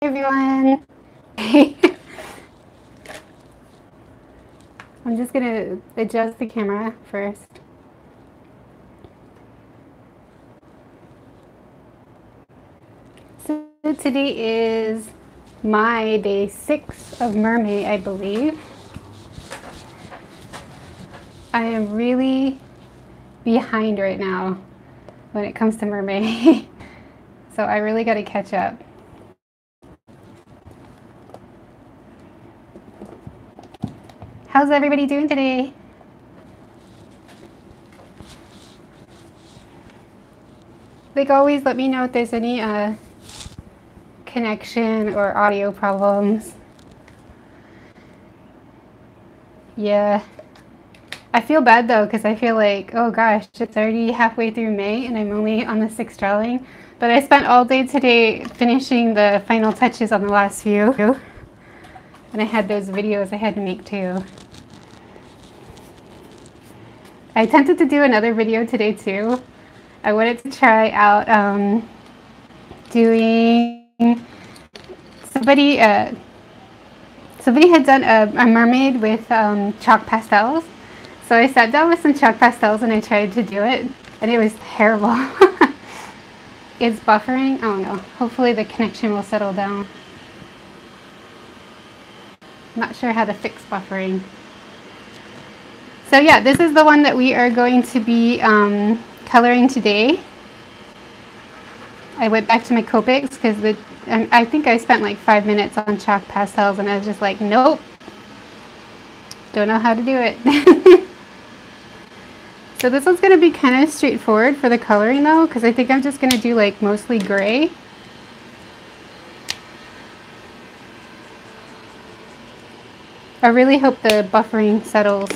Everyone. I'm just gonna adjust the camera first. So today is my day 6 of Mermay, I believe. I am really behind right now when it comes to Mermay. So I really gotta catch up. How's everybody doing today? Like always, let me know if there's any connection or audio problems. Yeah. I feel bad though, because I feel like, oh gosh, it's already halfway through May and I'm only on the 6th drawing. But I spent all day today finishing the final touches on the last few. And I had those videos I had to make too. I attempted to do another video today too. I wanted to try out doing, somebody had done a mermaid with chalk pastels. So I sat down with some chalk pastels and I tried to do it and it was terrible. It's buffering. I don't know. Hopefully the connection will settle down. Not sure how to fix buffering. So yeah, this is the one that we are going to be coloring today. I went back to my Copics because I think I spent like 5 minutes on chalk pastels and I was just like, nope, don't know how to do it. So this one's going to be kind of straightforward for the coloring though, because I think I'm just going to do like mostly gray. I really hope the buffering settles.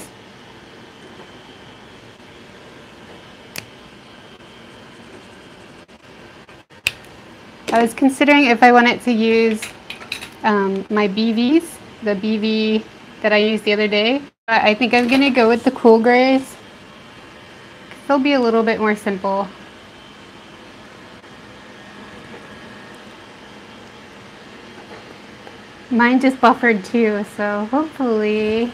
I was considering if I wanted to use my BVs, the BV that I used the other day. But I think I'm going to go with the cool grays. They'll be a little bit more simple. Mine just buffered too, so hopefully...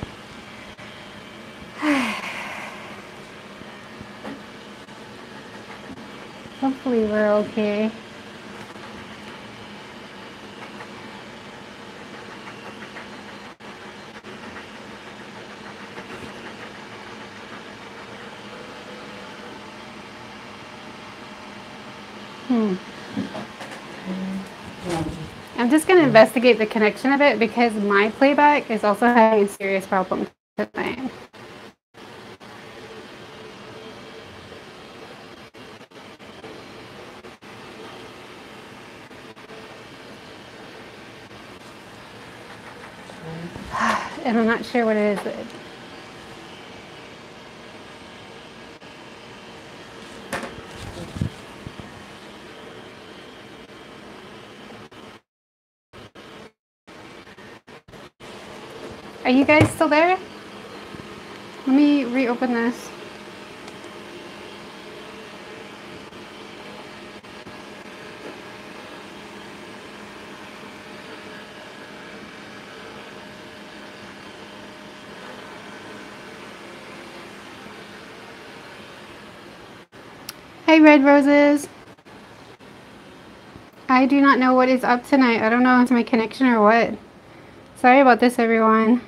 hopefully we're okay. I'm just going to investigate the connection of it because my playback is also having a serious problem tonight. And I'm not sure what it is. Are you guys still there? Let me reopen this. Hey, Red Roses. I do not know what is up tonight. I don't know if it's my connection or what. Sorry about this, everyone.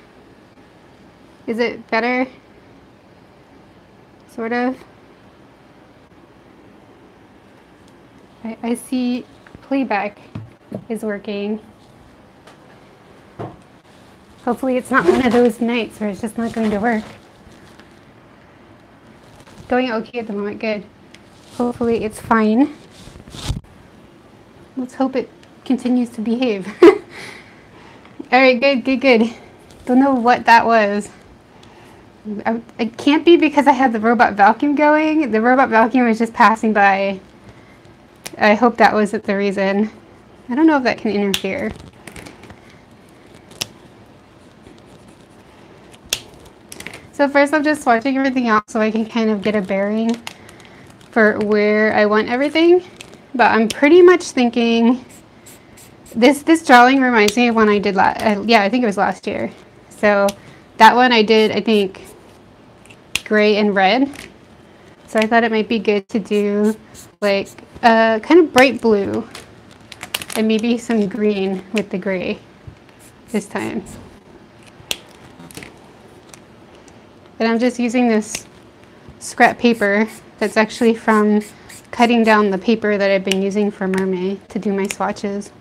Is it better? Sort of. I see playback is working. Hopefully it's not one of those nights where it's just not going to work. Going okay at the moment, good. Hopefully it's fine. Let's hope it continues to behave. Alright, good. Don't know what that was. It can't be because I had the robot vacuum going. The robot vacuum was just passing by. I hope that wasn't the reason. I don't know if that can interfere. So first I'm just swatching everything out so I can kind of get a bearing for where I want everything. But I'm pretty much thinking This drawing reminds me of one I did yeah, I think it was last year. So that one I did, I think, gray and red. So I thought it might be good to do like kind of bright blue and maybe some green with the gray this time. And I'm just using this scrap paper that's actually from cutting down the paper that I've been using for Mermay to do my swatches.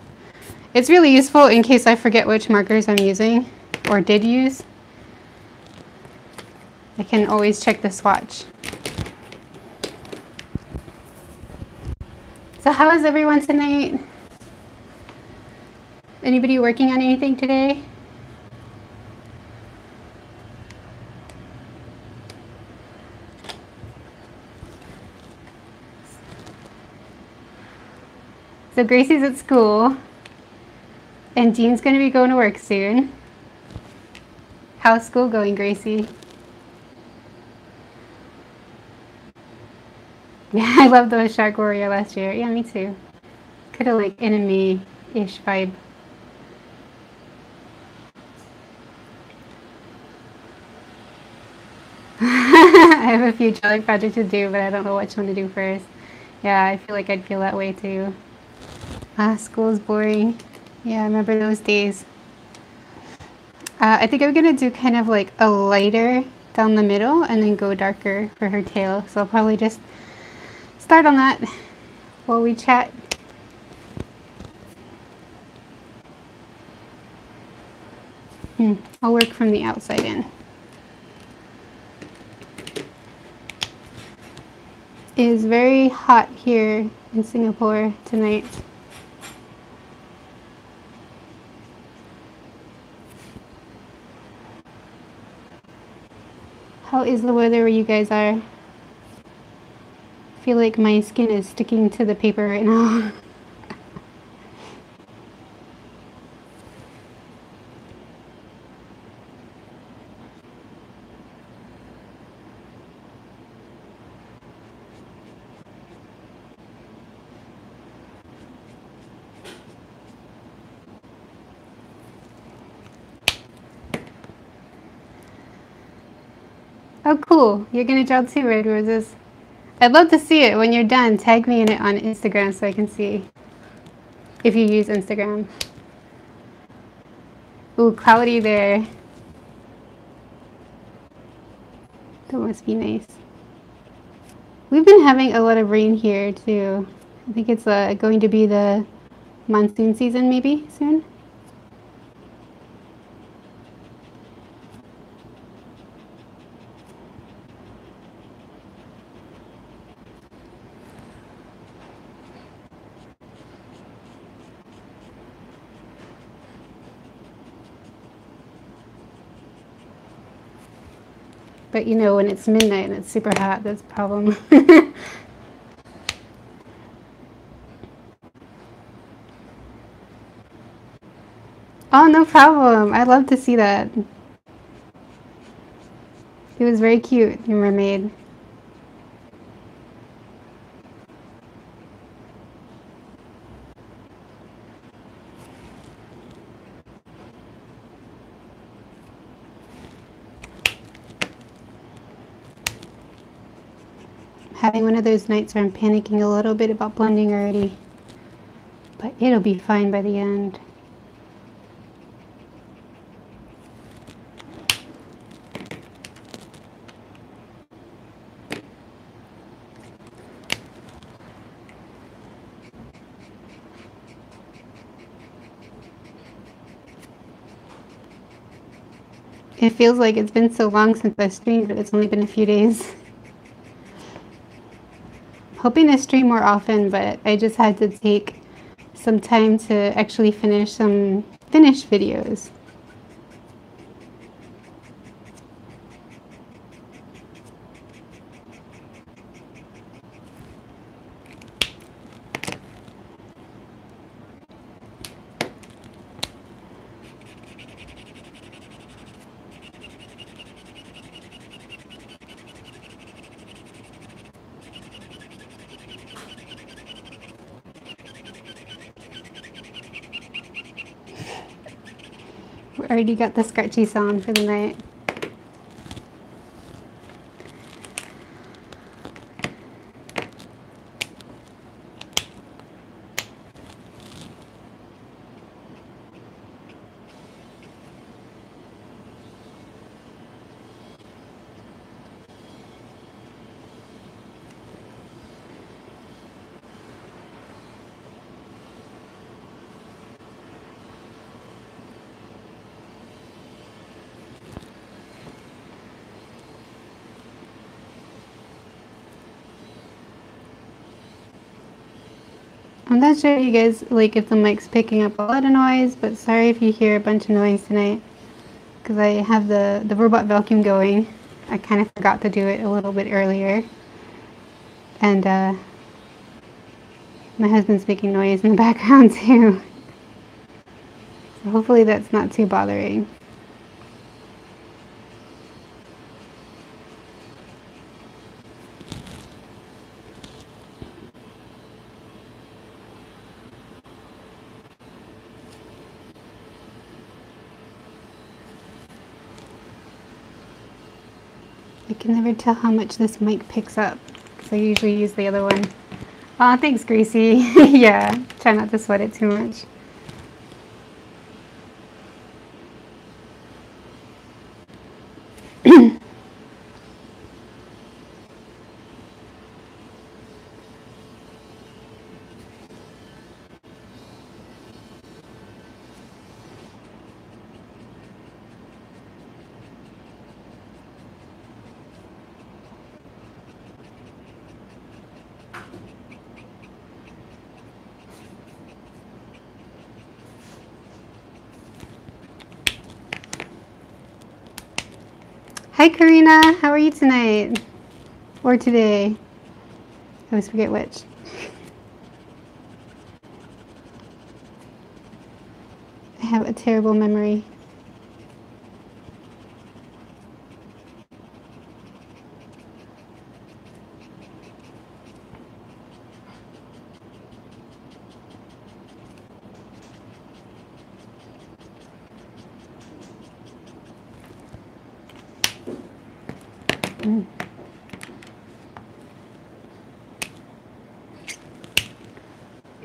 It's really useful in case I forget which markers I'm using or did use. I can always check the swatch. So how is everyone tonight? Anybody working on anything today? So Gracie's at school, and Jean's going to be going to work soon. How's school going, Gracie? Yeah, I love the Shark Warrior last year. Yeah, me too. Kind of like anime-ish vibe. I have a few drawing projects to do, but I don't know which one to do first. Yeah, I feel like I'd feel that way too. School's boring. Yeah, I remember those days. I think I'm gonna do kind of like a lighter down the middle and then go darker for her tail. So I'll probably just start on that while we chat. I'll work from the outside in. It is very hot here in Singapore tonight. How is the weather where you guys are? I feel like my skin is sticking to the paper right now. Oh cool, you're gonna draw 2 red roses. I'd love to see it when you're done. Tag me in it on Instagram so I can see if you use Instagram. Ooh, cloudy there. That must be nice. We've been having a lot of rain here too. I think it's going to be the monsoon season maybe soon. But you know, when it's midnight and it's super hot, that's a problem. Oh, no problem. I'd love to see that. It was very cute, your mermaid. Having one of those nights where I'm panicking a little bit about blending already. But it'll be fine by the end. It feels like it's been so long since I streamed, but it's only been a few days. Hoping to stream more often, but I just had to take some time to actually finish some finished videos. We already got the scratchy sound for the night. I'm not sure you guys, like, if the mic's picking up a lot of noise, but sorry if you hear a bunch of noise tonight, because I have the robot vacuum going. I kind of forgot to do it a little bit earlier, and my husband's making noise in the background too, so hopefully that's not too bothering. I can never tell how much this mic picks up, because I usually use the other one. Aw, thanks, Gracie. Yeah, try not to sweat it too much. Hi Karina, how are you tonight? Or today? I always forget which. I have a terrible memory.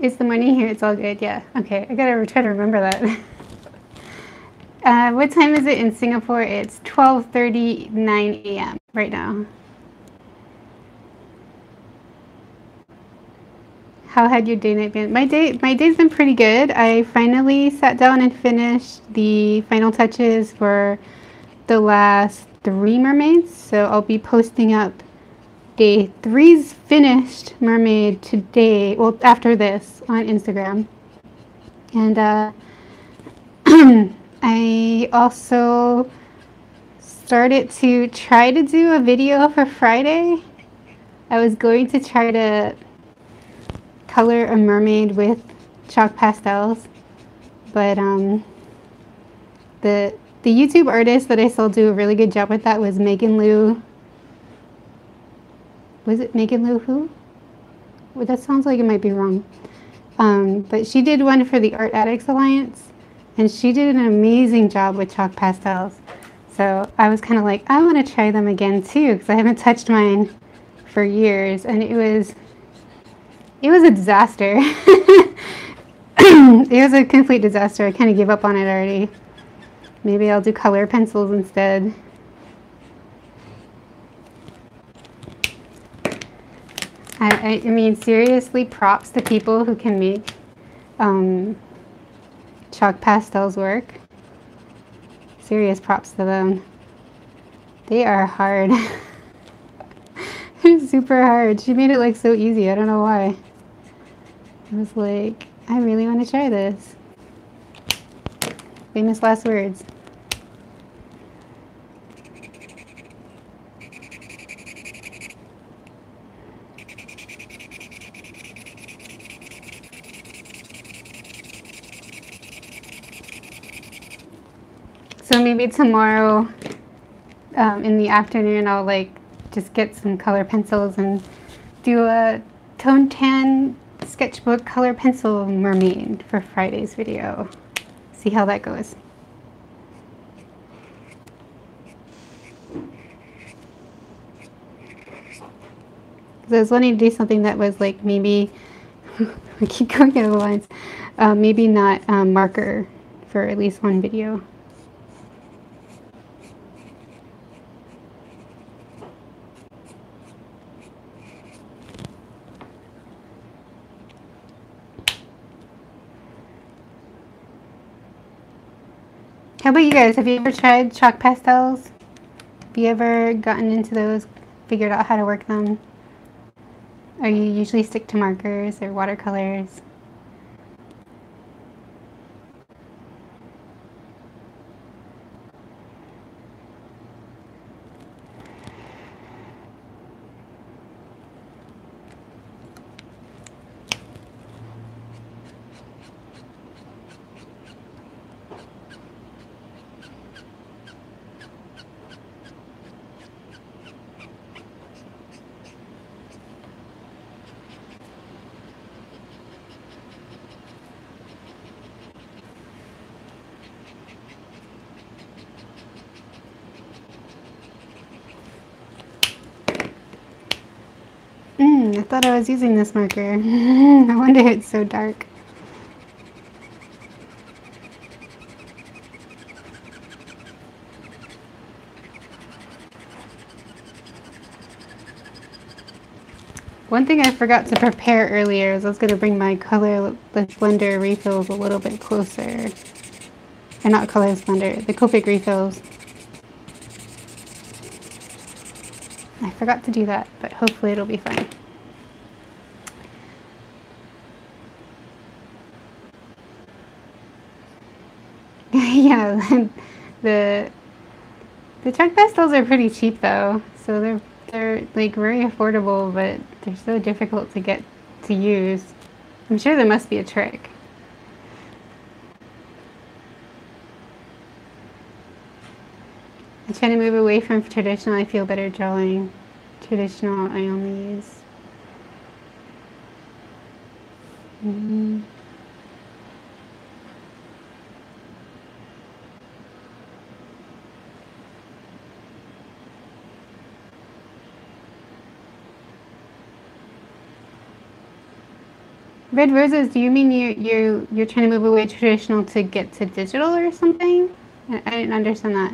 Is the money here? It's all good, yeah. Okay, I gotta try to remember that. What time is it in Singapore? It's 12:39 a.m. right now. How had your day night been? My day's been pretty good. I finally sat down and finished the final touches for the last 3 mermaids. So I'll be posting up day 3's finished mermaid today, well, after this on Instagram. And I also started to try to do a video for Friday. I was going to try to color a mermaid with chalk pastels, but the YouTube artist that I saw do a really good job with that was Megan Lou. Was it Megan Lou who? Well, that sounds like it might be wrong. But she did one for the Art Addicts Alliance, and she did an amazing job with chalk pastels. So I was kind of like, I want to try them again too, because I haven't touched mine for years, and it was a disaster. It was a complete disaster. I kind of gave up on it already. Maybe I'll do color pencils instead. I mean, seriously, props to people who can make chalk pastels work. Serious props to them. They are hard. They're super hard. She made it like so easy. I don't know why. I was like, I really want to try this. Famous last words. So maybe tomorrow in the afternoon I'll like just get some color pencils and do a tone tan sketchbook color pencil mermaid for Friday's video. See how that goes. I was wanting to do something that was like maybe, I keep going over the lines, maybe not marker for at least one video. How about you guys? Have you ever tried chalk pastels? Have you ever gotten into those, figured out how to work them? Or you usually stick to markers or watercolors? I thought I was using this marker. No wonder it's so dark. One thing I forgot to prepare earlier is I was going to bring my color blender refills a little bit closer. Or not color blender, the Copic refills. I forgot to do that, but hopefully it'll be fine. Yeah, the chalk pastels are pretty cheap though, so they're like very affordable, but they're so difficult to get to use. I'm sure there must be a trick. I'm trying to move away from traditional. I feel better drawing traditional. I only use. Red roses, do you mean you're trying to move away traditional to get to digital or something? I didn't understand that.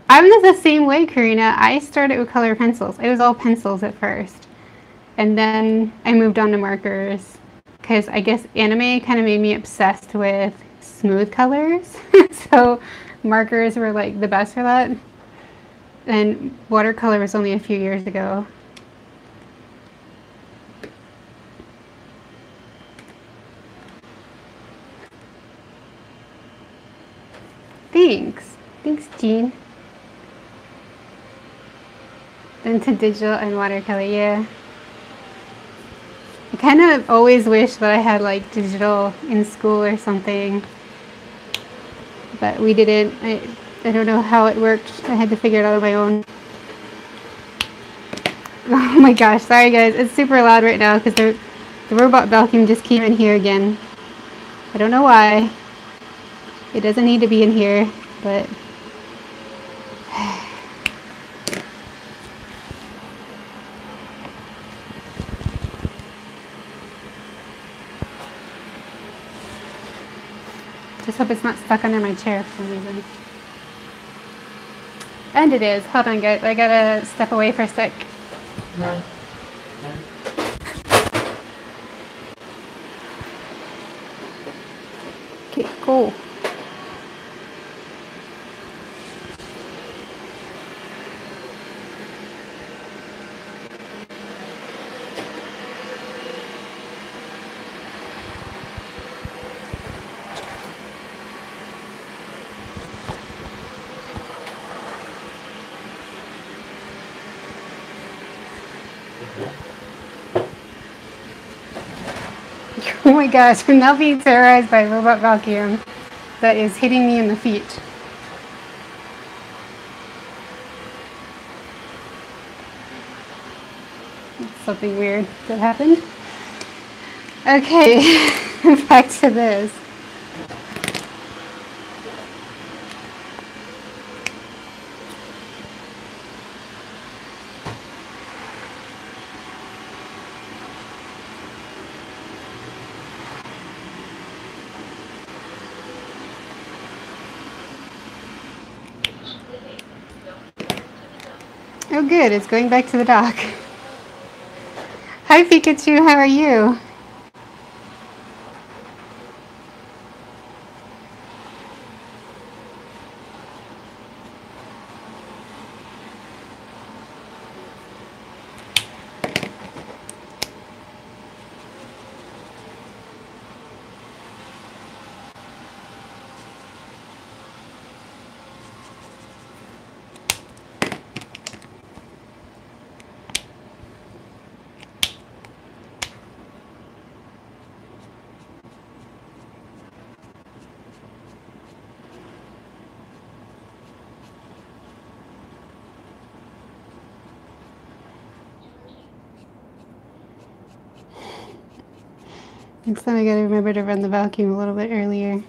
I was the same way, Karina. I started with color pencils. It was all pencils at first. And then I moved on to markers because I guess anime kind of made me obsessed with smooth colors. So markers were like the best for that. And watercolor was only a few years ago. Thanks. Thanks, Jean. Then to digital and watercolor, yeah. I kind of always wish that I had like digital in school or something. But we didn't. I don't know how it worked. I had to figure it out on my own. Oh my gosh, sorry guys. It's super loud right now because the robot vacuum just came in here again. I don't know why. It doesn't need to be in here, but just hope it's not stuck under my chair for some reason. And it is. Hold on guys, I gotta step away for a sec. Okay, cool. Oh my gosh, I'm now being terrorized by a robot vacuum that is hitting me in the feet. Something weird that happened. Okay, back to this. Oh good, it's going back to the dock. Hi Pikachu, how are you? Next time I gotta remember to run the vacuum a little bit earlier.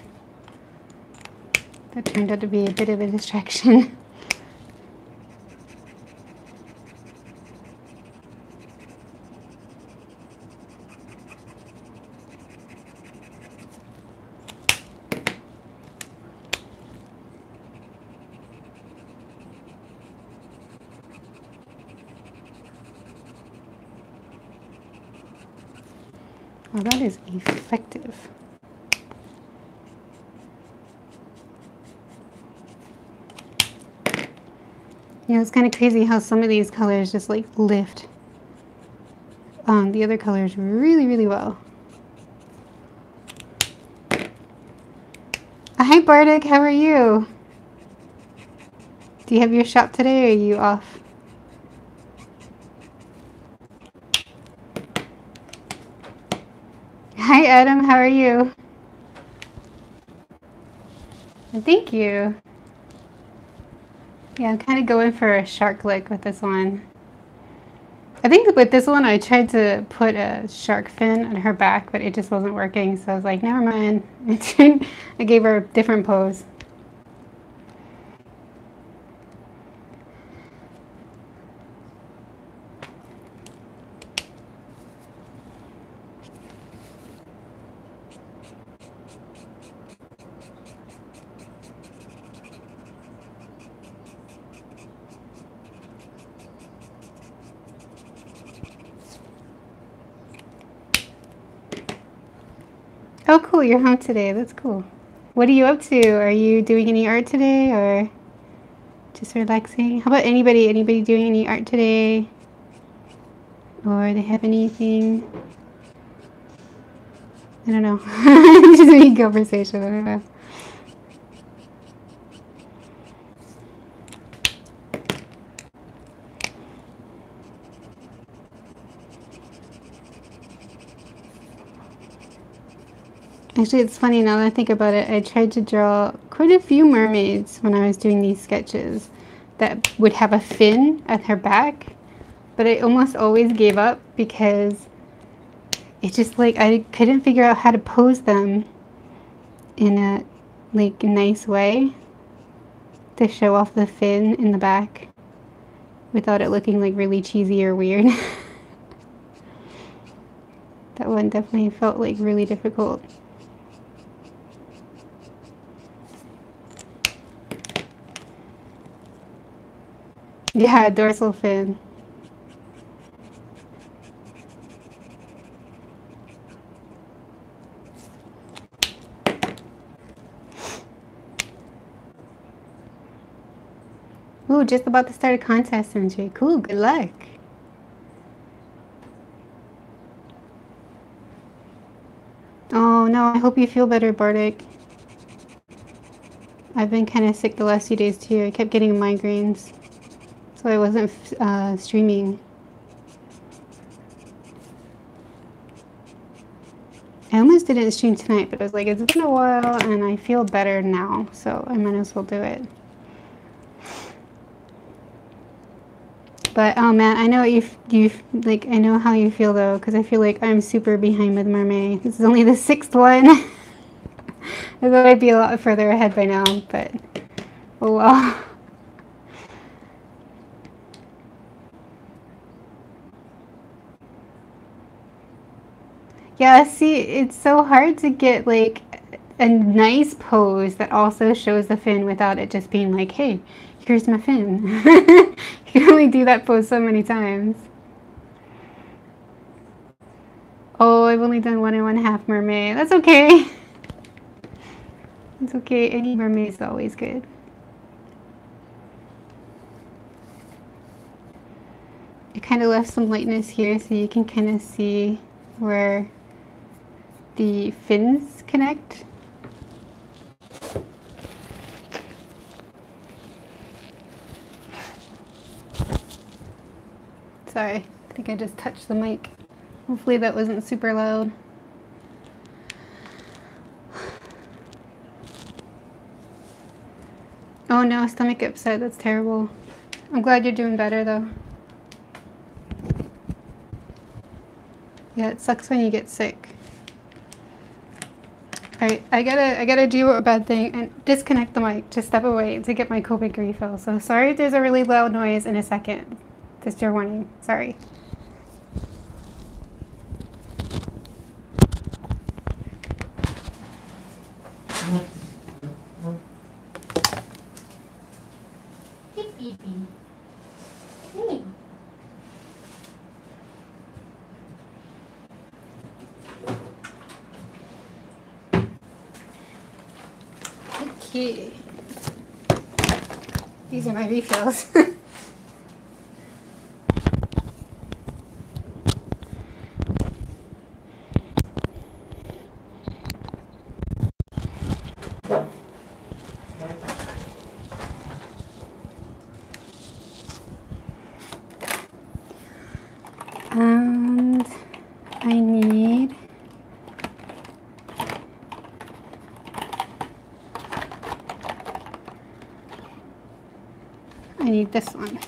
That turned out to be a bit of a distraction. Well, that is effective. You know, it's kind of crazy how some of these colors just like lift the other colors really, really well. Hi Bardic, how are you? Do you have your shop today or are you off? Hi Adam, how are you? Thank you. Yeah, I'm kind of going for a shark look with this one. I think with this one I tried to put a shark fin on her back, but it just wasn't working, so I was like, never mind. I gave her a different pose. Oh cool, you're home today. That's cool. What are you up to? Are you doing any art today or just relaxing? How about anybody doing any art today? Or they have anything? I don't know. Just a conversation, I don't know. Actually, it's funny now that I think about it. I tried to draw quite a few mermaids when I was doing these sketches that would have a fin at her back, but I almost always gave up because it just like I couldn't figure out how to pose them in a like nice way to show off the fin in the back without it looking like really cheesy or weird. That one definitely felt like really difficult. Yeah, dorsal fin. Ooh, just about to start a contest entry. Cool, good luck. Oh no, I hope you feel better, Bardic. I've been kind of sick the last few days too. I kept getting migraines, so I wasn't streaming. I almost didn't stream tonight, but I was like, it's been a while and I feel better now, so I might as well do it. But oh man, I know you like, I know how you feel though, because I feel like I'm super behind with Mermay. This is only the 6th one. I thought I'd be a lot further ahead by now, but oh well. Yeah, see, it's so hard to get like a nice pose that also shows the fin without it just being like, hey, here's my fin. You can only do that pose so many times. Oh, I've only done 1 1/2 mermaid. That's okay. It's okay. Any mermaid is always good. I kind of left some lightness here so you can kind of see where the fins connect. Sorry, I think I just touched the mic. Hopefully that wasn't super loud. Oh no, stomach upset, that's terrible. I'm glad you're doing better though. Yeah, it sucks when you get sick. Alright, I gotta do a bad thing and disconnect the mic to step away to get my Copic refill. So sorry if there's a really loud noise in a second. Just your warning. Sorry. Hey, baby. Hey. Okay. These are my refills. And I need this one.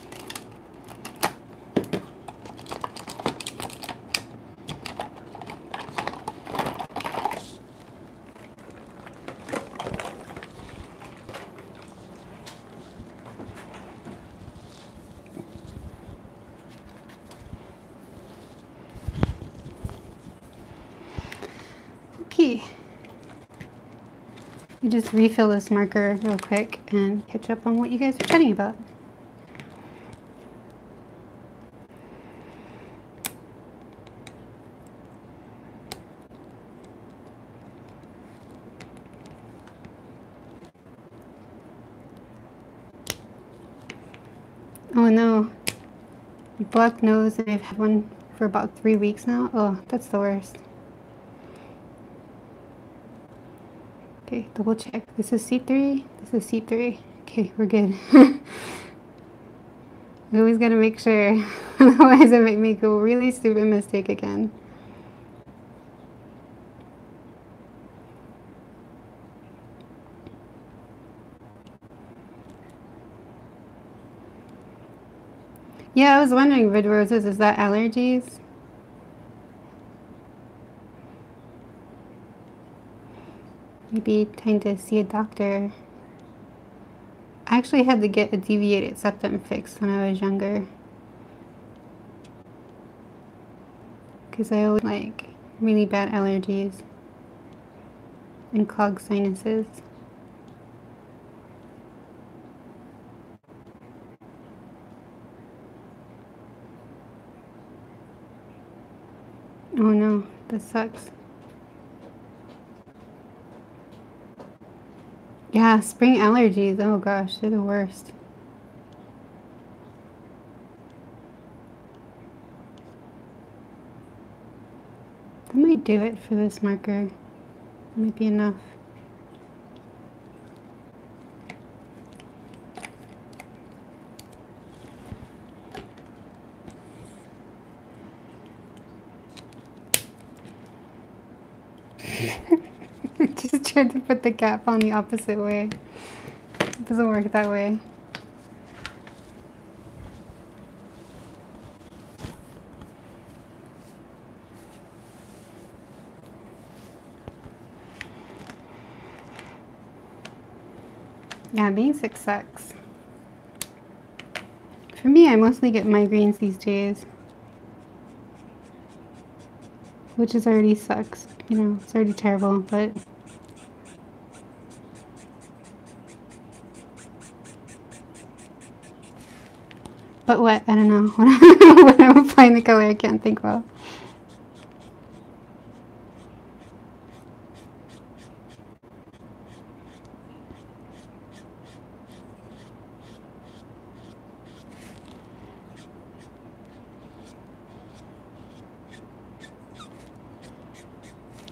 Okay. You just refill this marker real quick and catch up on what you guys are chatting about. Oh no, black nose, and I've had one for about 3 weeks now. Oh, that's the worst. Okay, double check. This is C3, this is C3. Okay, we're good. We always gotta make sure, otherwise I might make a really stupid mistake again. Yeah, I was wondering, red roses, is that allergies? Maybe time to see a doctor. I actually had to get a deviated septum fixed when I was younger. Because I always like really bad allergies and clogged sinuses. Oh no, that sucks. Yeah, spring allergies, oh gosh, they're the worst. That might do it for this marker. That might be enough. Just tried to put the cap on the opposite way. It doesn't work that way. Yeah, being sick sucks. For me, I mostly get migraines these days, which is already sucks. You know, it's already terrible, but But what? I don't know. When I'm applying the color, I can't think well.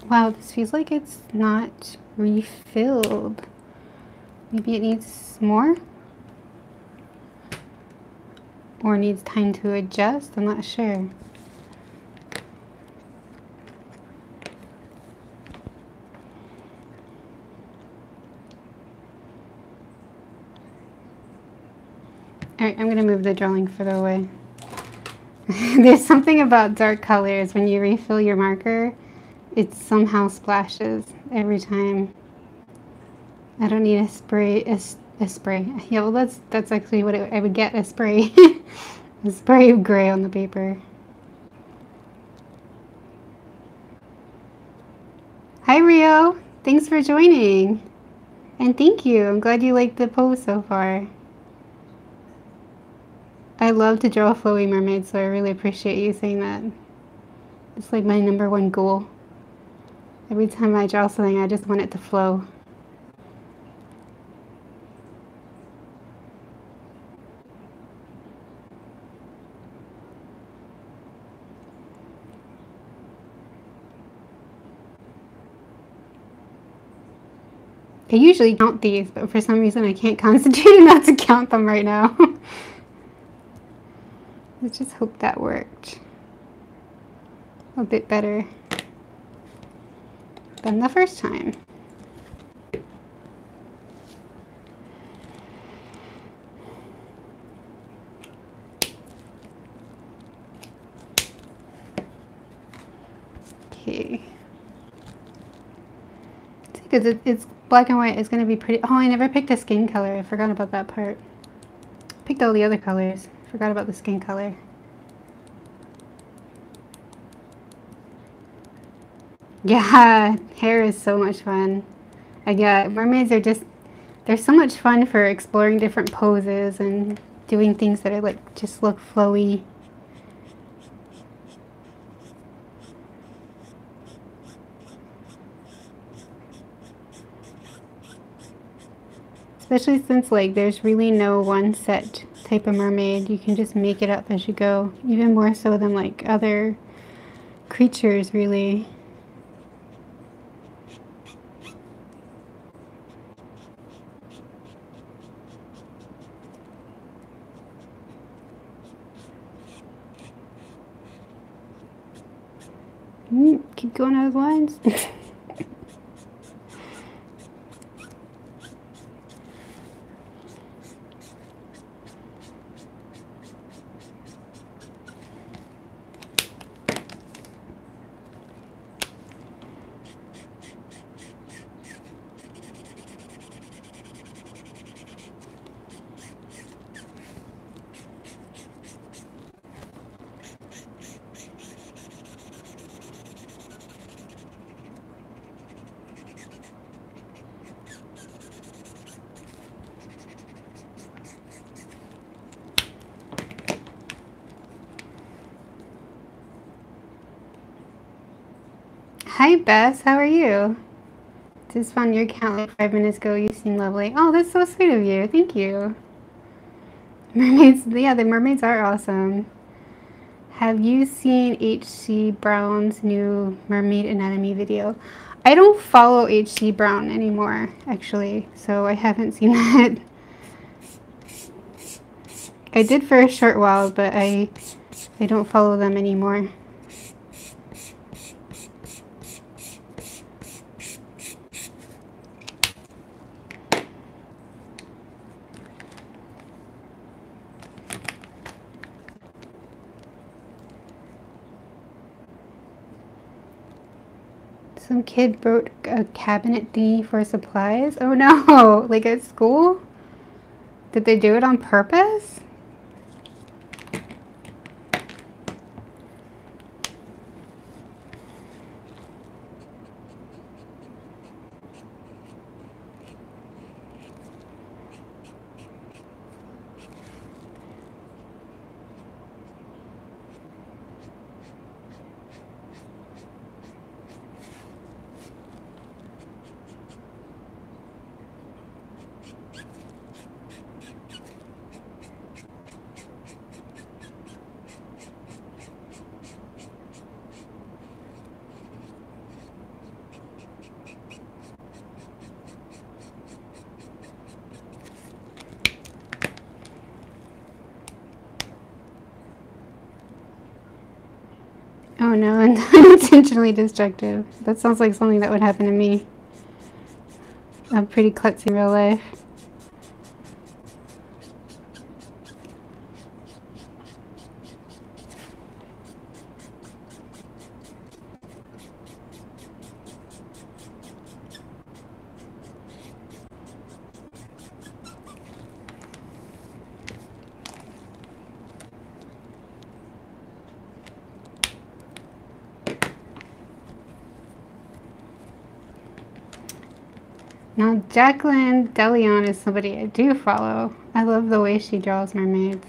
Wow, this feels like it's not refilled. Maybe it needs more? Or needs time to adjust? I'm not sure. Alright, I'm gonna move the drawing further away. There's something about dark colors when you refill your marker. It somehow splashes every time. I don't need a spray. A spray. Yeah, well, that's actually what I would get. A spray. A spray of gray on the paper. Hi, Rio. Thanks for joining. And thank you. I'm glad you liked the pose so far. I love to draw flowy mermaids, so I really appreciate you saying that. It's like my #1 goal. Every time I draw something, I just want it to flow. I usually count these, but for some reason I can't concentrate enough to count them right now. Let's just hope that worked a bit better than the first time. Okay. Because it's black and white, it's going to be pretty. Oh, I never picked a skin color. I forgot about that part. Picked all the other colors. Forgot about the skin color. Yeah, hair is so much fun. Yeah, mermaids are just, they're so much fun for exploring different poses and doing things that are like, just look flowy. Especially since like there's really no one set type of mermaid. You can just make it up as you go. Even more so than like other creatures, really. Keep going those lines. Hi Bess, how are you? Just found your account like 5 minutes ago. You seem lovely. Oh, that's so sweet of you. Thank you. Mermaids, yeah, the mermaids are awesome. Have you seen H.C. Brown's new mermaid anatomy video? I don't follow H.C. Brown anymore, actually, so I haven't seen that. I did for a short while, but I don't follow them anymore. Some kid broke a cabinet thingy for supplies? Oh no! Like at school? Did they do it on purpose? Oh no, unintentionally destructive. That sounds like something that would happen to me. I'm pretty klutzy in real life. Now, Jacqueline DeLeon is somebody I do follow. I love the way she draws mermaids.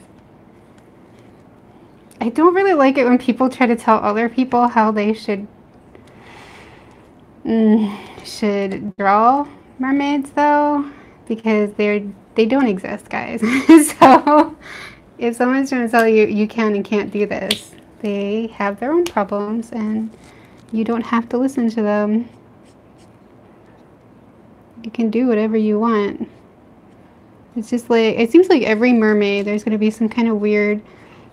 I don't really like it when people try to tell other people how they should draw mermaids, though, because they don't exist, guys. So, if someone's trying to tell you you can and can't do this, they have their own problems, and you don't have to listen to them. You can do whatever you want. It's just like, it seems like every mermaid, there's going to be some kind of weird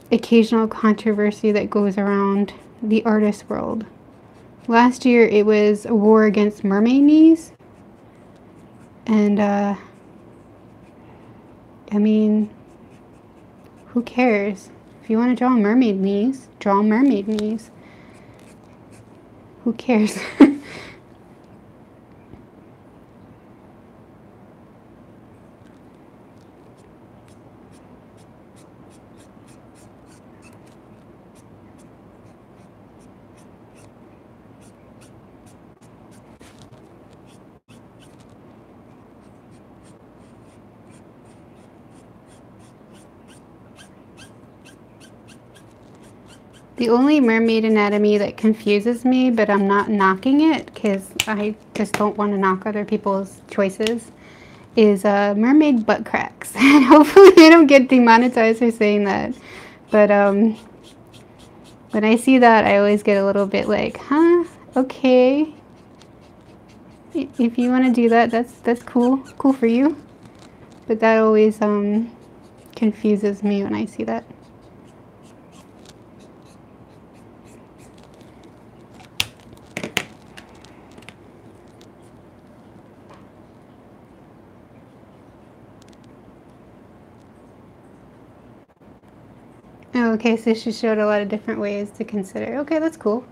occasional controversy that goes around the artist world. Last year it was a war against mermaid knees. And, I mean, who cares? If you want to draw mermaid knees, draw mermaid knees. Who cares? The only mermaid anatomy that confuses me, but I'm not knocking it because I just don't want to knock other people's choices, is mermaid butt cracks. And hopefully I don't get demonetized for saying that. But when I see that, I always get a little bit like, huh? Okay. If you want to do that, that's cool. Cool for you. But that always confuses me when I see that. Oh, okay, so she showed a lot of different ways to consider. Okay, that's cool.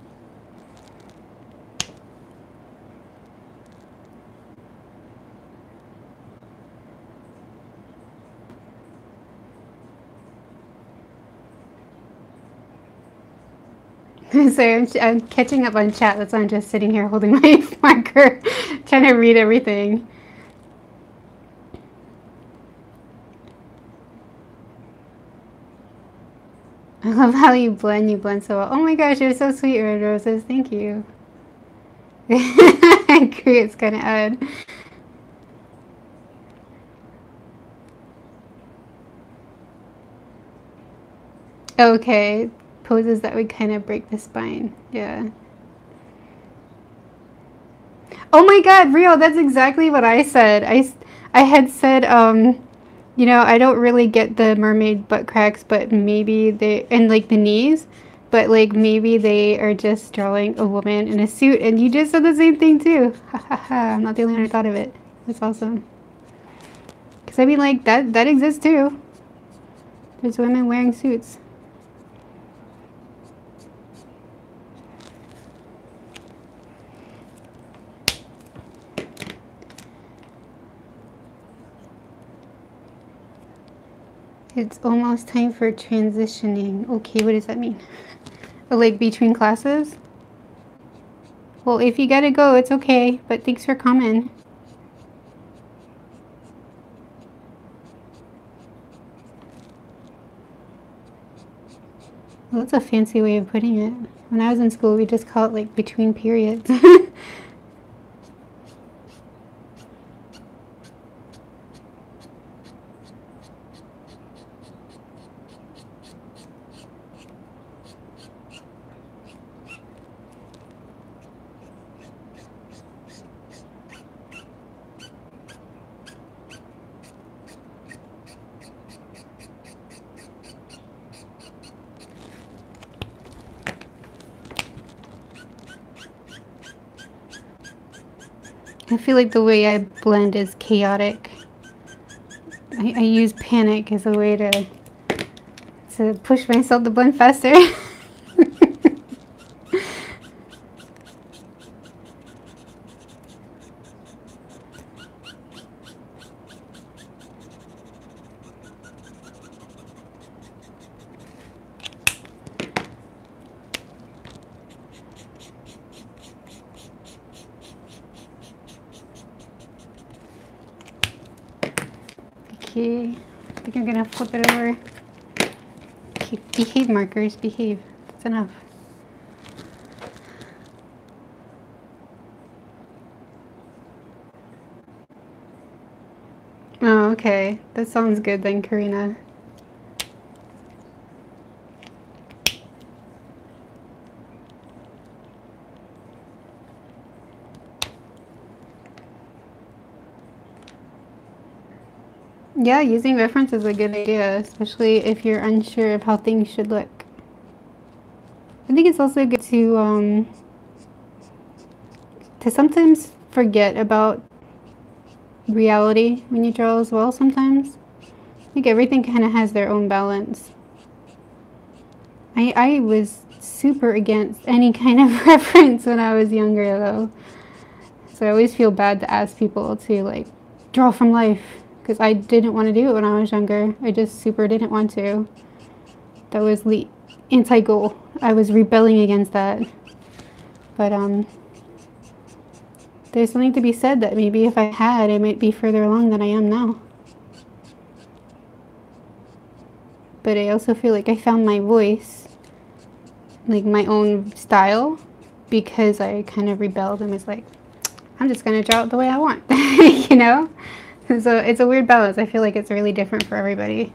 Sorry, I'm catching up on chat. That's why I'm just sitting here holding my marker, trying to read everything. I love how you blend so well. Oh my gosh, you're so sweet, Red Roses. Thank you. I agree, it's kind of odd. Okay, poses that would kind of break the spine. Yeah. Oh my god, Rio, that's exactly what I said. I had said, you know, I don't really get the mermaid butt cracks, but maybe they, and like the knees, but like maybe they are just drawing a woman in a suit, and you just said the same thing too. Ha ha ha, I'm not the only one who thought of it. That's awesome. Because I mean, like, that exists too. There's women wearing suits. It's almost time for transitioning. Okay, what does that mean? Oh, like between classes? Well, if you gotta go, it's okay, but thanks for coming. Well, that's a fancy way of putting it. When I was in school, we just call it like between periods. I feel like the way I blend is chaotic. I use panic as a way to push myself to blend faster. Okay, I think I'm gonna flip it over. Okay, behave markers, behave. That's enough. Oh, okay. That sounds good then, Karina. Yeah, using reference is a good idea, especially if you're unsure of how things should look. I think it's also good to sometimes forget about reality when you draw as well sometimes. I think everything kind of has their own balance. I was super against any kind of reference when I was younger though. So I always feel bad to ask people to like draw from life because I didn't want to do it when I was younger. I just super didn't want to. That was the anti-goal. I was rebelling against that. But there's something to be said that maybe if I had, I might be further along than I am now. But I also feel like I found my voice, like my own style, because I kind of rebelled and was like, I'm just going to draw it the way I want, you know? So it's a weird balance. I feel like it's really different for everybody.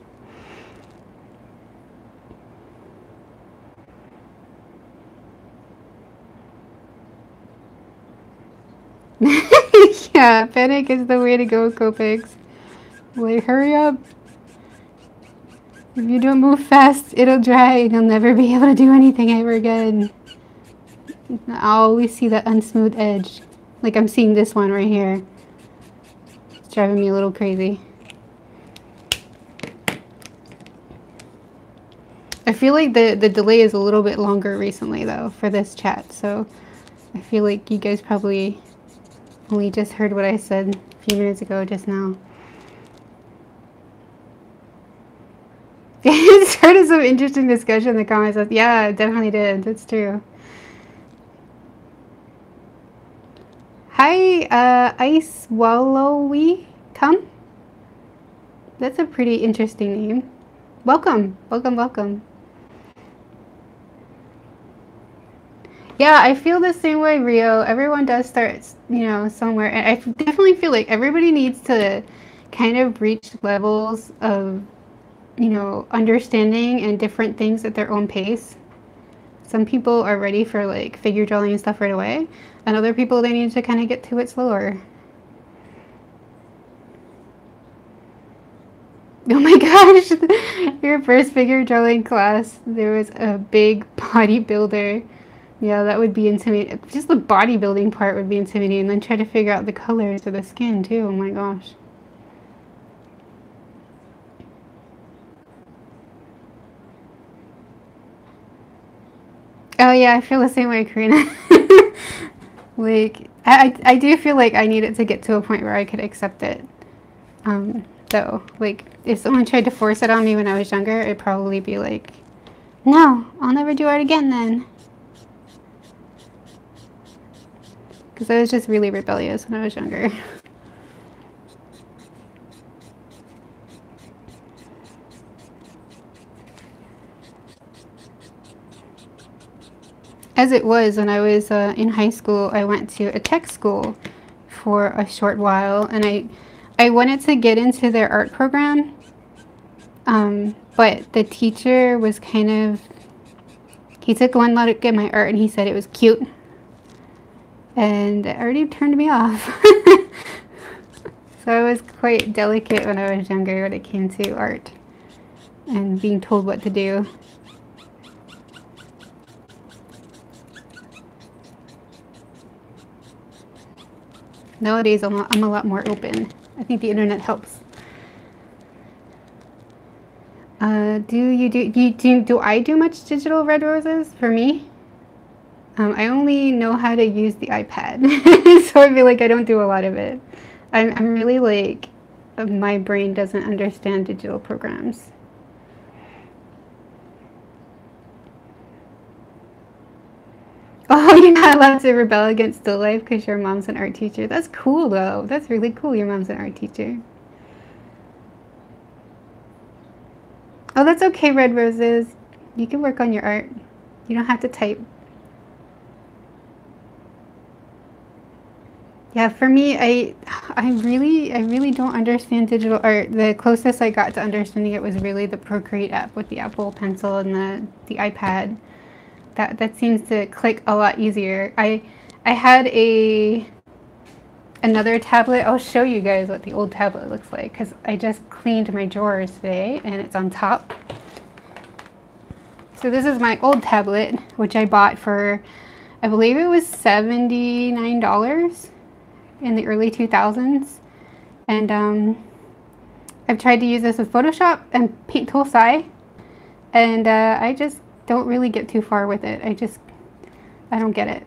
Yeah, panic is the way to go, Copics. Like, hurry up. If you don't move fast, it'll dry and you'll never be able to do anything ever again. I'll always see that unsmooth edge. Like I'm seeing this one right here. It's driving me a little crazy. I feel like the delay is a little bit longer recently though for this chat, so I feel like you guys probably only just heard what I said a few minutes ago just now. It started some interesting discussion in the comments. Yeah, it definitely did. That's true. Hi, Ice Wallowy. Come. That's a pretty interesting name. Welcome, welcome, welcome. Yeah, I feel the same way, Rio. Everyone does start, you know, somewhere. And I definitely feel like everybody needs to kind of reach levels of, you know, understanding and different things at their own pace. Some people are ready for like figure drawing and stuff right away. And other people, they need to kind of get to it slower. Oh my gosh, your first figure drawing class, there was a big bodybuilder. Yeah, that would be intimidating. Just the bodybuilding part would be intimidating. And then try to figure out the colors of the skin too. Oh my gosh. Oh yeah, I feel the same way, Karina. Like, I do feel like I needed to get to a point where I could accept it. Though, like, if someone tried to force it on me when I was younger, it'd probably be like, no, I'll never do art again then. Because I was just really rebellious when I was younger. As it was, when I was in high school, I went to a tech school for a short while, and I wanted to get into their art program, but the teacher was kind of, he took one look at my art and he said it was cute, and it already turned me off. So I was quite delicate when I was younger when it came to art and being told what to do. Nowadays, I'm a lot more open. I think the internet helps. Do I do much digital red roses? For me, I only know how to use the iPad, so I feel like I don't do a lot of it. I'm really like, my brain doesn't understand digital programs. Oh, you're not allowed to rebel against still life because your mom's an art teacher. That's cool though. That's really cool. Your mom's an art teacher. Oh, that's okay, Red Roses. You can work on your art. You don't have to type. Yeah, for me, I really don't understand digital art. The closest I got to understanding it was really the Procreate app with the Apple Pencil and the iPad. That seems to click a lot easier. I had another tablet. I'll show you guys what the old tablet looks like because I just cleaned my drawers today and it's on top. So this is my old tablet, which I bought for, I believe it was $79 in the early 2000s. And I've tried to use this with Photoshop and Paint Tool SAI, and I just don't really get too far with it. I don't get it.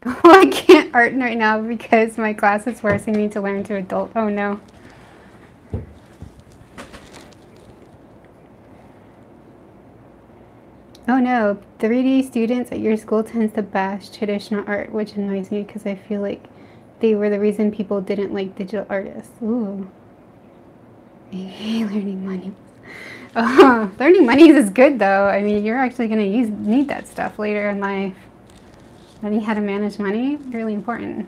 I can't art right now because my class is forcing me to learn to adult. Oh no. Oh no, 3D students at your school tends to bash traditional art, which annoys me because I feel like they were the reason people didn't like digital artists. Ooh. Learning money. Oh, learning monies is good though. I mean, you're actually going to need that stuff later in life. Learning how to manage money, really important.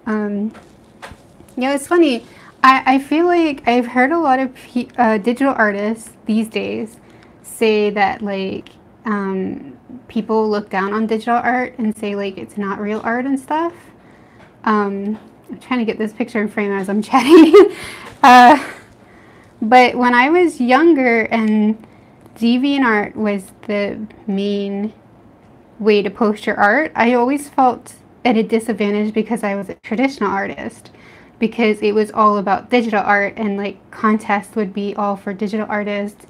Yeah, it's funny. I feel like I've heard a lot of digital artists these days say that like people look down on digital art and say like it's not real art and stuff. I'm trying to get this picture in frame as I'm chatting. But when I was younger and DeviantArt was the main way to post your art, I always felt at a disadvantage because I was a traditional artist, because it was all about digital art and like contests would be all for digital artists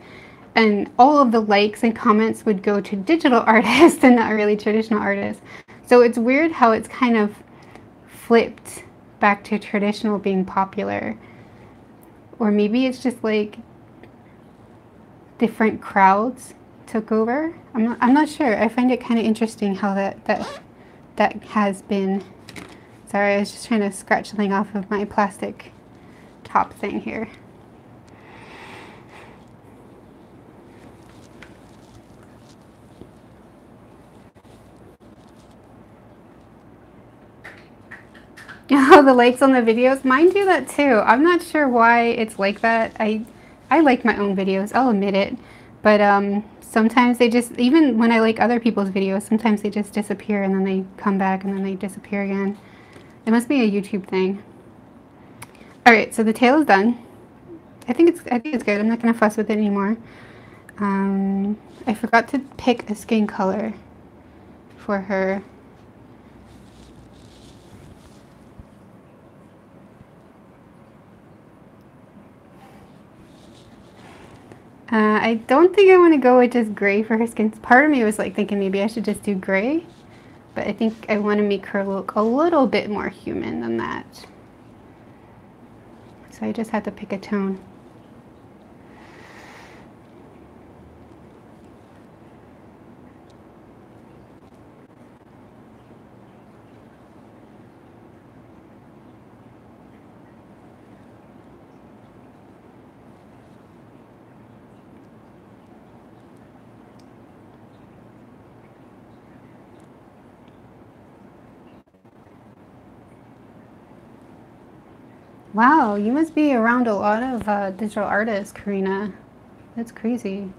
and all of the likes and comments would go to digital artists and not really traditional artists. So it's weird how it's kind of flipped back to traditional being popular. Or maybe it's just like different crowds took over. I'm not sure. I find it kind of interesting how that has been. Sorry, I was just trying to scratch something off of my plastic top thing here. Oh, the likes on the videos. Mine do that too. I'm not sure why it's like that. I like my own videos, I'll admit it. But sometimes they just, even when I like other people's videos, sometimes they just disappear and then they come back and then they disappear again. It must be a YouTube thing. Alright, so the tail is done. I think it's good. I'm not gonna fuss with it anymore. I forgot to pick a skin color for her. I don't think I want to go with just gray for her skin. Part of me was like thinking maybe I should just do gray, but I think I want to make her look a little bit more human than that. So I just had to pick a tone. Wow, you must be around a lot of digital artists, Karina. That's crazy.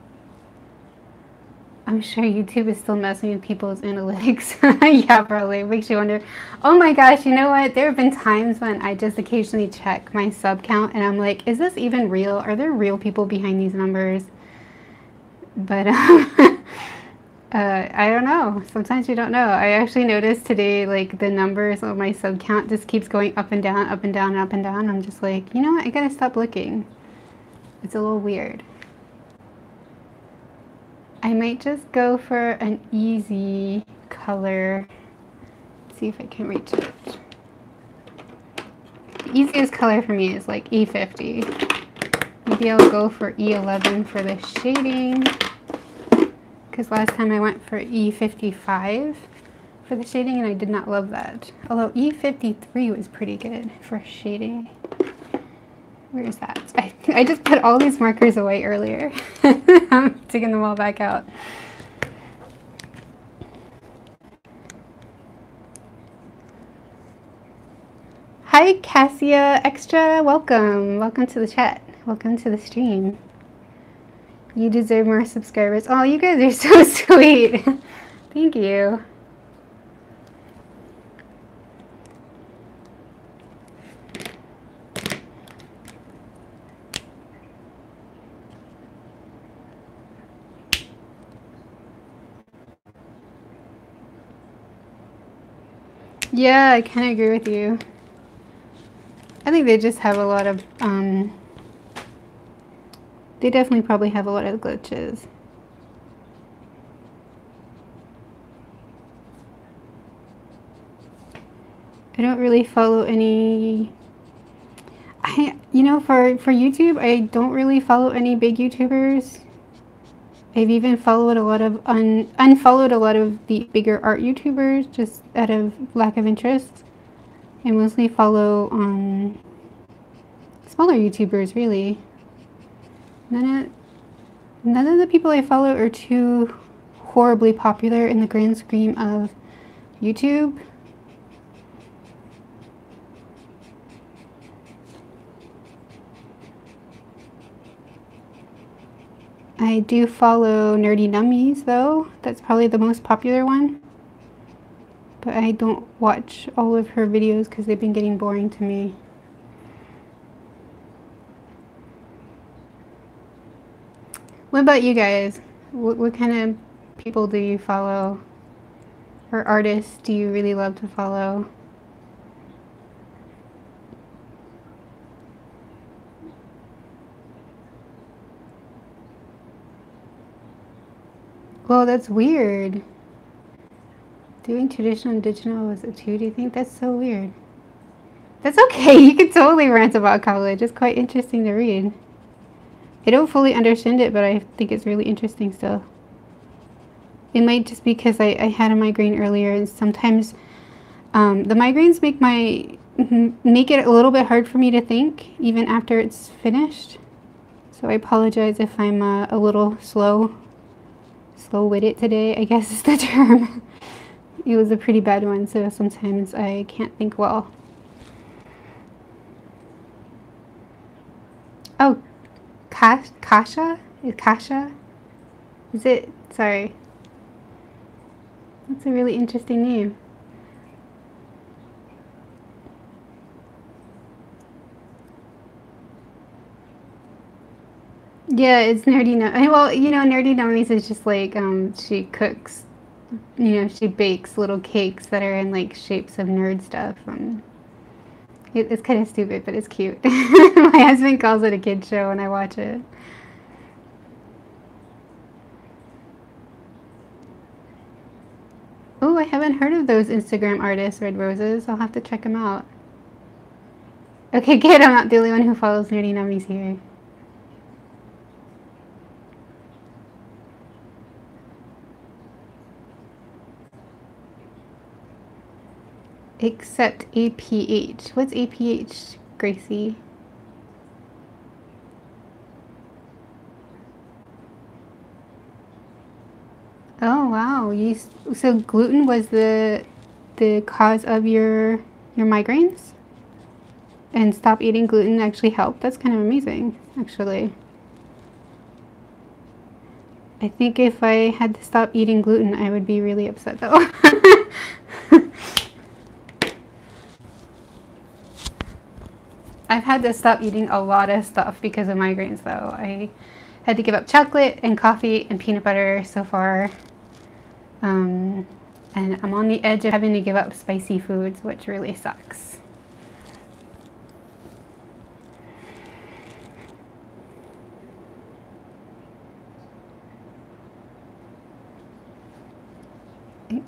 I'm sure YouTube is still messing with people's analytics. Yeah, probably. It makes you wonder. Oh my gosh, you know what? There have been times when I just occasionally check my sub count and I'm like, is this even real? Are there real people behind these numbers? But I don't know. Sometimes you don't know. I actually noticed today, like, the numbers of my sub count just keeps going up and down, up and down, up and down. I'm just like, you know what? I gotta stop looking. It's a little weird. I might just go for an easy color. Let's see if I can reach it. The easiest color for me is like E50. Maybe I'll go for E11 for the shading. Because last time I went for E55 for the shading and I did not love that. Although E53 was pretty good for shading. Where is that? I just put all these markers away earlier. I'm taking them all back out. Hi Cassia Extra, welcome. Welcome to the chat. Welcome to the stream. You deserve more subscribers. Oh, you guys are so sweet. Thank you. Yeah, I kind of agree with you. I think they just have a lot of, they definitely probably have a lot of glitches. I don't really follow any, you know, for YouTube, I don't really follow any big YouTubers. I've even followed a lot of, unfollowed a lot of the bigger art YouTubers just out of lack of interest. I mostly follow smaller YouTubers, really. None of the people I follow are too horribly popular in the grand scheme of YouTube. I do follow Nerdy Nummies, though. That's probably the most popular one. But I don't watch all of her videos because they've been getting boring to me. What about you guys? What kind of people do you follow? Or artists do you really love to follow? Well, that's weird. Doing traditional and digital was a 2, do you think? That's so weird. That's okay, you can totally rant about college. It's quite interesting to read. I don't fully understand it, but I think it's really interesting still. It might just be because I had a migraine earlier, and sometimes the migraines make it a little bit hard for me to think, even after it's finished. So I apologize if I'm a little slow-witted today, I guess is the term. It was a pretty bad one, so sometimes I can't think well. Oh, Kasha? Is Kasha? Is it? Sorry. That's a really interesting name. Yeah, it's Nerdy Nummies. Well, you know, Nerdy Nummies is just like, she cooks, you know, she bakes little cakes that are in like shapes of nerd stuff. It's kind of stupid, but it's cute. My husband calls it a kid show when I watch it. Oh, I haven't heard of those Instagram artists, Red Roses. I'll have to check them out. Okay, good. I'm not the only one who follows Nerdy Nummies here. Except APH. What's APH, Gracie? Oh wow! So gluten was the cause of your migraines, and stop eating gluten actually helped. That's kind of amazing, actually. I think if I had to stop eating gluten, I would be really upset though. I've had to stop eating a lot of stuff because of migraines though. I had to give up chocolate and coffee and peanut butter so far. And I'm on the edge of having to give up spicy foods, which really sucks.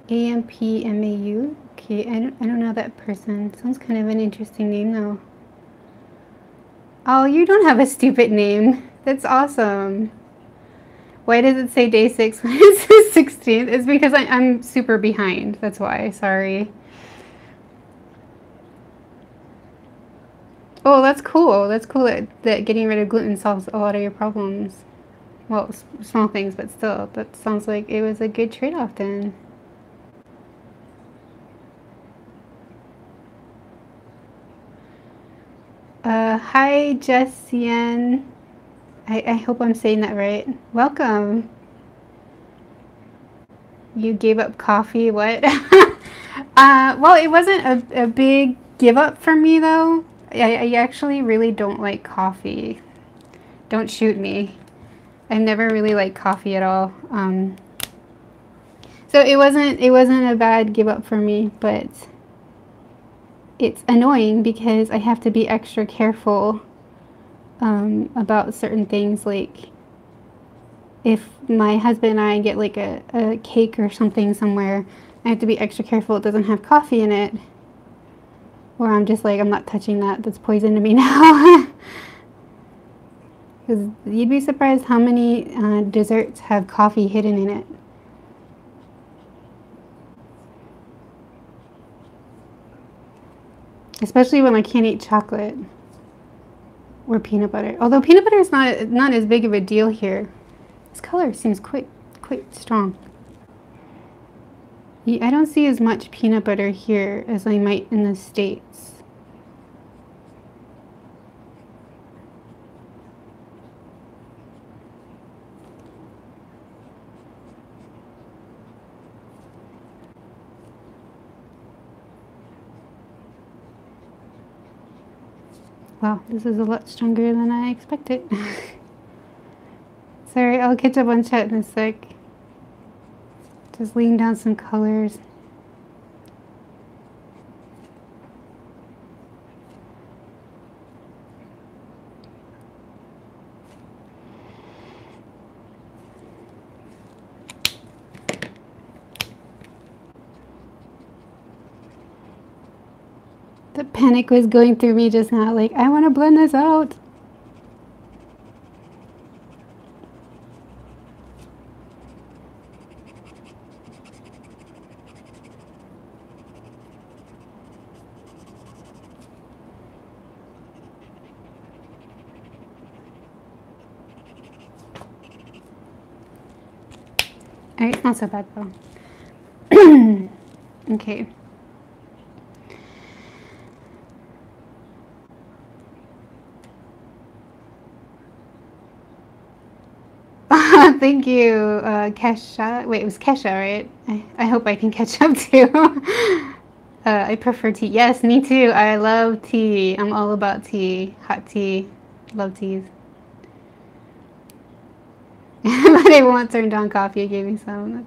AMPMAU? Okay, I don't know that person. Sounds kind of an interesting name though. Oh, you don't have a stupid name. That's awesome. Why does it say day 6 when it says 16th? It's because I'm super behind. That's why. Sorry. Oh, that's cool. That's cool that getting rid of gluten solves a lot of your problems. Well, small things, but still. That sounds like it was a good trade-off then. Hi, Jessian. I hope I'm saying that right. Welcome. You gave up coffee, what? Well, it wasn't a big give up for me though. I actually really don't like coffee. Don't shoot me. I've never really liked coffee at all. So it wasn't a bad give up for me, but it's annoying because I have to be extra careful about certain things, like if my husband and I get like a cake or something somewhere, I have to be extra careful it doesn't have coffee in it, or I'm just like, I'm not touching that, that's poison to me now. Because you'd be surprised how many desserts have coffee hidden in it. Especially when I can't eat chocolate or peanut butter. Although peanut butter is not as big of a deal here. This color seems quite strong. I don't see as much peanut butter here as I might in the States. Wow, this is a lot stronger than I expected. Sorry, I'll catch up on chat in a sec. Just laying down some colors. The panic was going through me just now, like, I want to blend this out. Alright, it's not so bad though. Okay. Thank you, Kesha. Wait, it was Kesha, right? I hope I can catch up too. I prefer tea. Yes, me too. I love tea. I'm all about tea. Hot tea. Love teas. But I won't turn down coffee. It gave me some.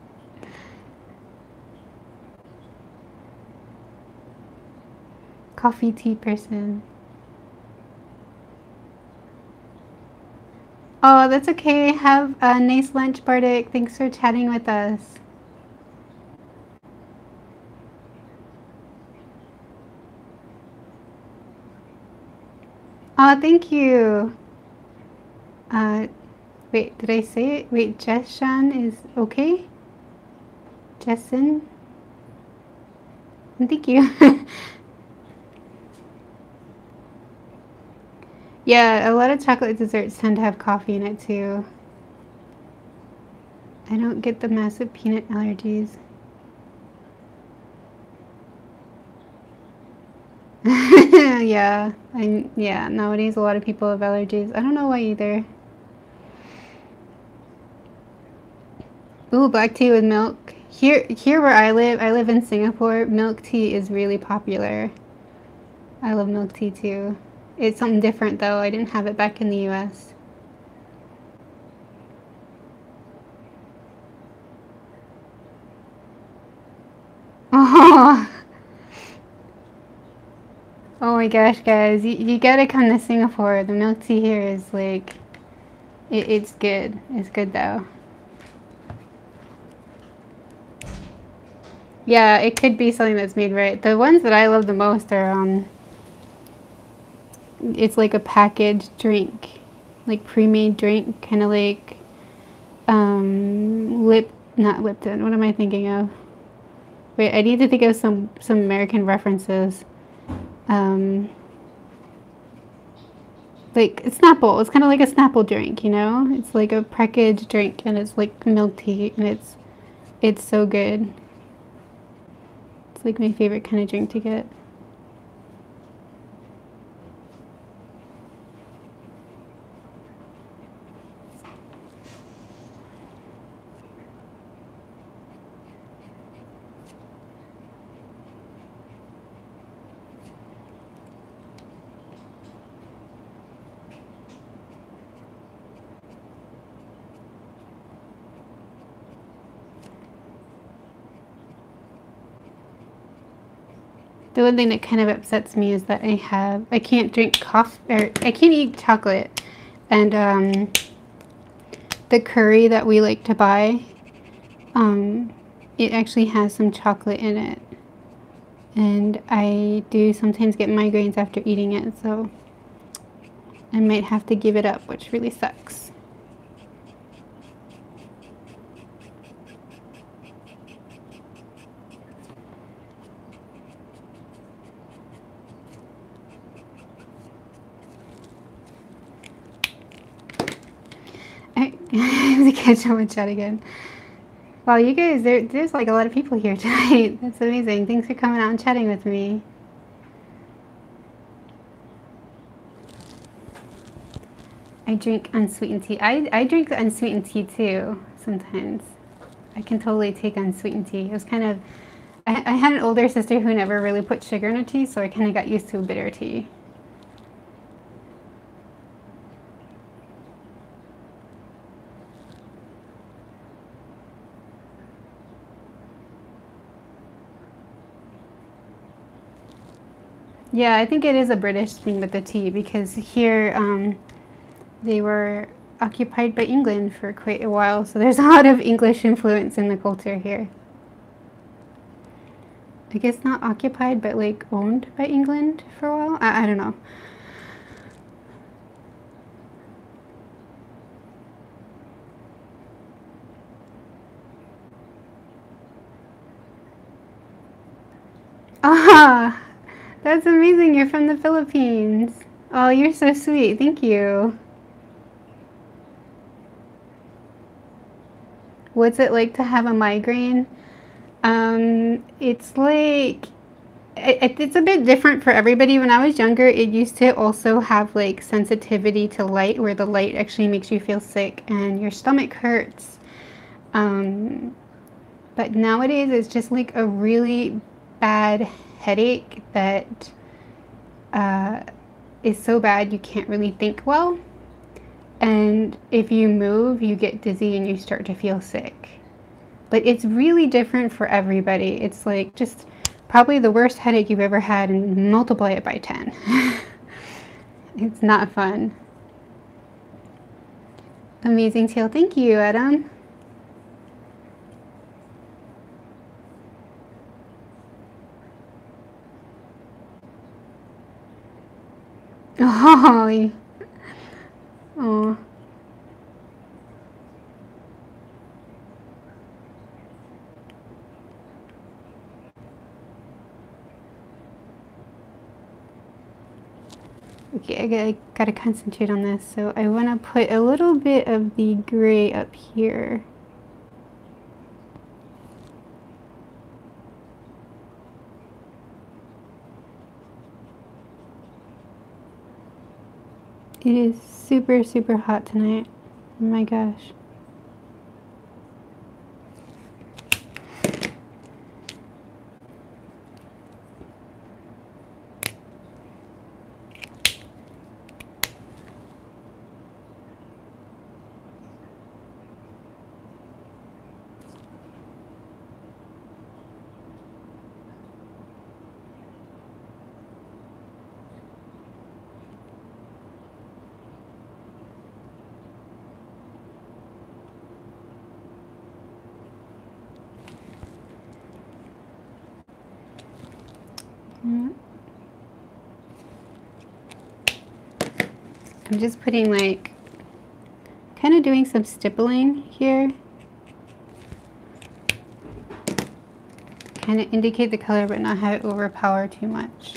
Coffee tea person. Oh, that's okay. Have a nice lunch, Bardik. Thanks for chatting with us. Oh, thank you. Wait, did I say it? Wait, Jessan is okay? Jessan? Thank you. Yeah, a lot of chocolate desserts tend to have coffee in it too. I don't get the massive peanut allergies. Yeah, yeah, nowadays a lot of people have allergies. I don't know why either. Ooh, black tea with milk. Here where I live in Singapore, milk tea is really popular. I love milk tea too. It's something different though. I didn't have it back in the US. Oh, oh my gosh, guys. You gotta come to Singapore. The milk tea here is like, it's good. It's good though. Yeah, it could be something that's made right. The ones that I love the most are, it's like a packaged drink. Like pre-made drink. Kind of like, not Lipton. What am I thinking of? Wait, I need to think of some American references. Like Snapple. It's kind of like a Snapple drink, you know? It's like a packaged drink, and it's like milk tea, and it's so good. It's like my favorite kind of drink to get. The one thing that kind of upsets me is that I can't drink coffee, or I can't eat chocolate. And the curry that we like to buy, it actually has some chocolate in it. And I do sometimes get migraines after eating it, so I might have to give it up, which really sucks. I have to catch up with chat again. Wow, you guys, there's like a lot of people here tonight. That's amazing. Thanks for coming out and chatting with me. I drink unsweetened tea. I drink unsweetened tea too, sometimes. I can totally take unsweetened tea. It was kind of... I had an older sister who never really put sugar in her tea, so I kind of got used to a bitter tea. Yeah, I think it is a British thing with the tea, because here they were occupied by England for quite a while, so there's a lot of English influence in the culture here. I guess not occupied, but like owned by England for a while. I don't know. Ah, that's amazing. You're from the Philippines. Oh, you're so sweet. Thank you. What's it like to have a migraine? It's like, it's a bit different for everybody. When I was younger, it used to also have like sensitivity to light, where the light actually makes you feel sick and your stomach hurts. But nowadays it's just like a really bad headache that is so bad you can't really think well. And if you move, you get dizzy and you start to feel sick. But it's really different for everybody. It's like just probably the worst headache you've ever had and multiply it by 10. It's not fun. Amazing tale. Thank you, Adam. Oh, oh. Okay, I gotta concentrate on this. So I want to put a little bit of the gray up here. It is super, super hot tonight. Oh my gosh. I'm just putting like, kind of doing some stippling here. Kind of indicate the color but not have it overpower too much.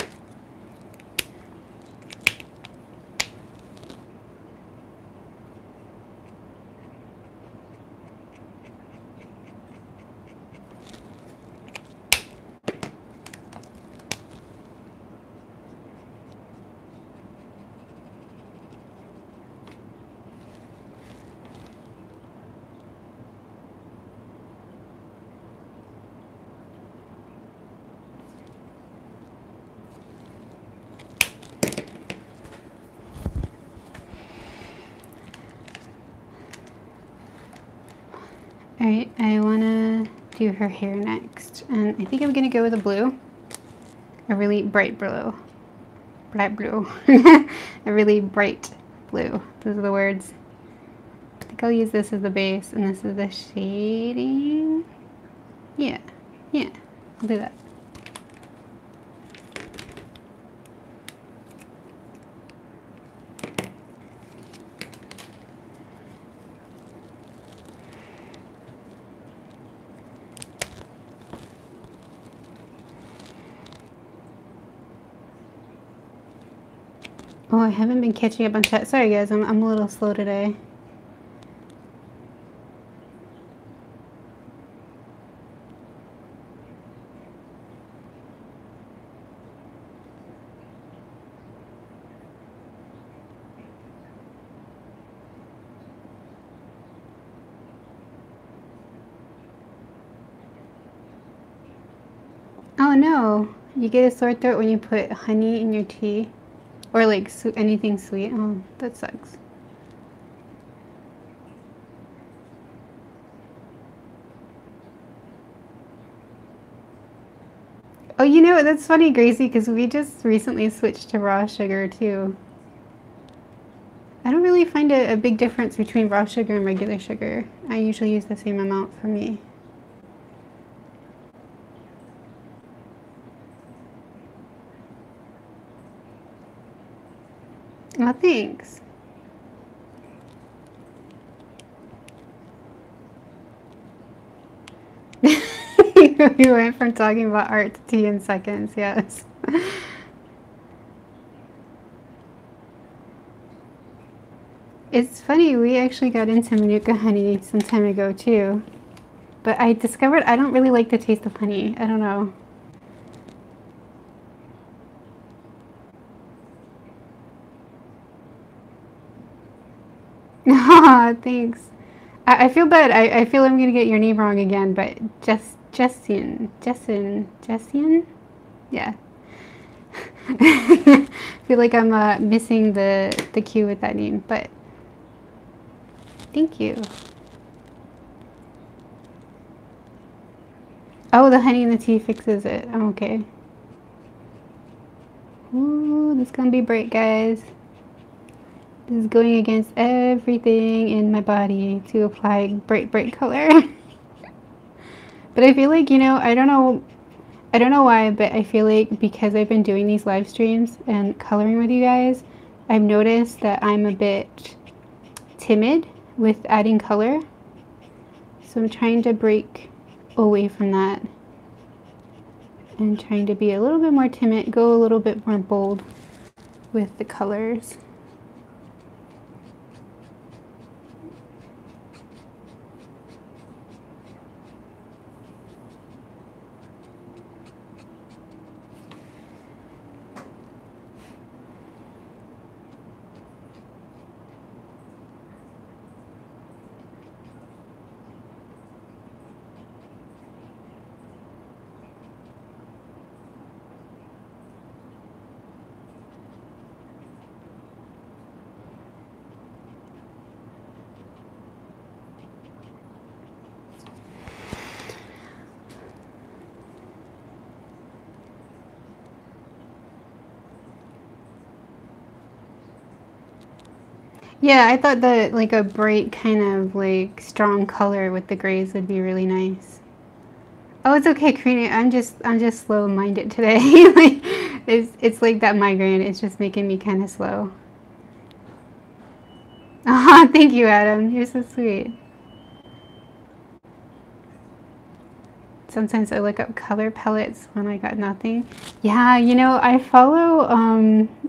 Alright, I want to do her hair next, and I think I'm going to go with a blue, a really bright blue, bright blue, a really bright blue, those are the words. I think I'll use this as the base, and this is the shading, yeah, I'll do that. Oh, I haven't been catching up on chat. Sorry guys, I'm a little slow today. Oh no, you get a sore throat when you put honey in your tea? Or like anything sweet? Oh, that sucks. Oh, you know, that's funny, Gracie, because we just recently switched to raw sugar too. I don't really find a big difference between raw sugar and regular sugar. I usually use the same amount for me. Oh, thanks. We went from talking about art to tea in seconds, yes. It's funny, we actually got into Manuka honey some time ago too. But I discovered I don't really like the taste of honey. I don't know. Aw, thanks. I feel bad. I feel I'm gonna get your name wrong again, but Jessian? Yeah. I feel like I'm missing the cue with that name, but thank you. Oh, the honey in the tea fixes it. Oh, okay. Ooh, this is gonna be bright, guys. This is going against everything in my body to apply bright color. But I feel like, you know, I don't know why, but I feel like because I've been doing these live streams and coloring with you guys, I've noticed that I'm a bit timid with adding color. So I'm trying to break away from that and trying to be a little bit more timid, go a little bit more bold with the colors. Yeah, I thought that like a bright kind of like strong color with the grays would be really nice. Oh, it's okay, Karina. I'm just slow-minded today. Like, it's like that migraine. It's just making me kind of slow. Oh, thank you, Adam. You're so sweet. Sometimes I look up color palettes when I got nothing. Yeah, you know, I follow,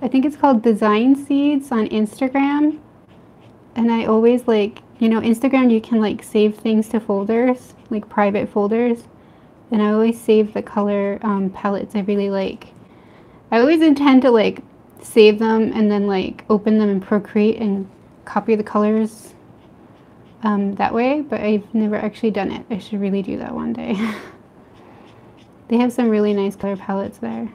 I think it's called Design Seeds on Instagram. And I always like, you know, Instagram, you can like save things to folders, like private folders. And I always save the color palettes I really like. I always intend to like save them and then like open them in Procreate and copy the colors that way, but I've never actually done it. I should really do that one day. They have some really nice color palettes there.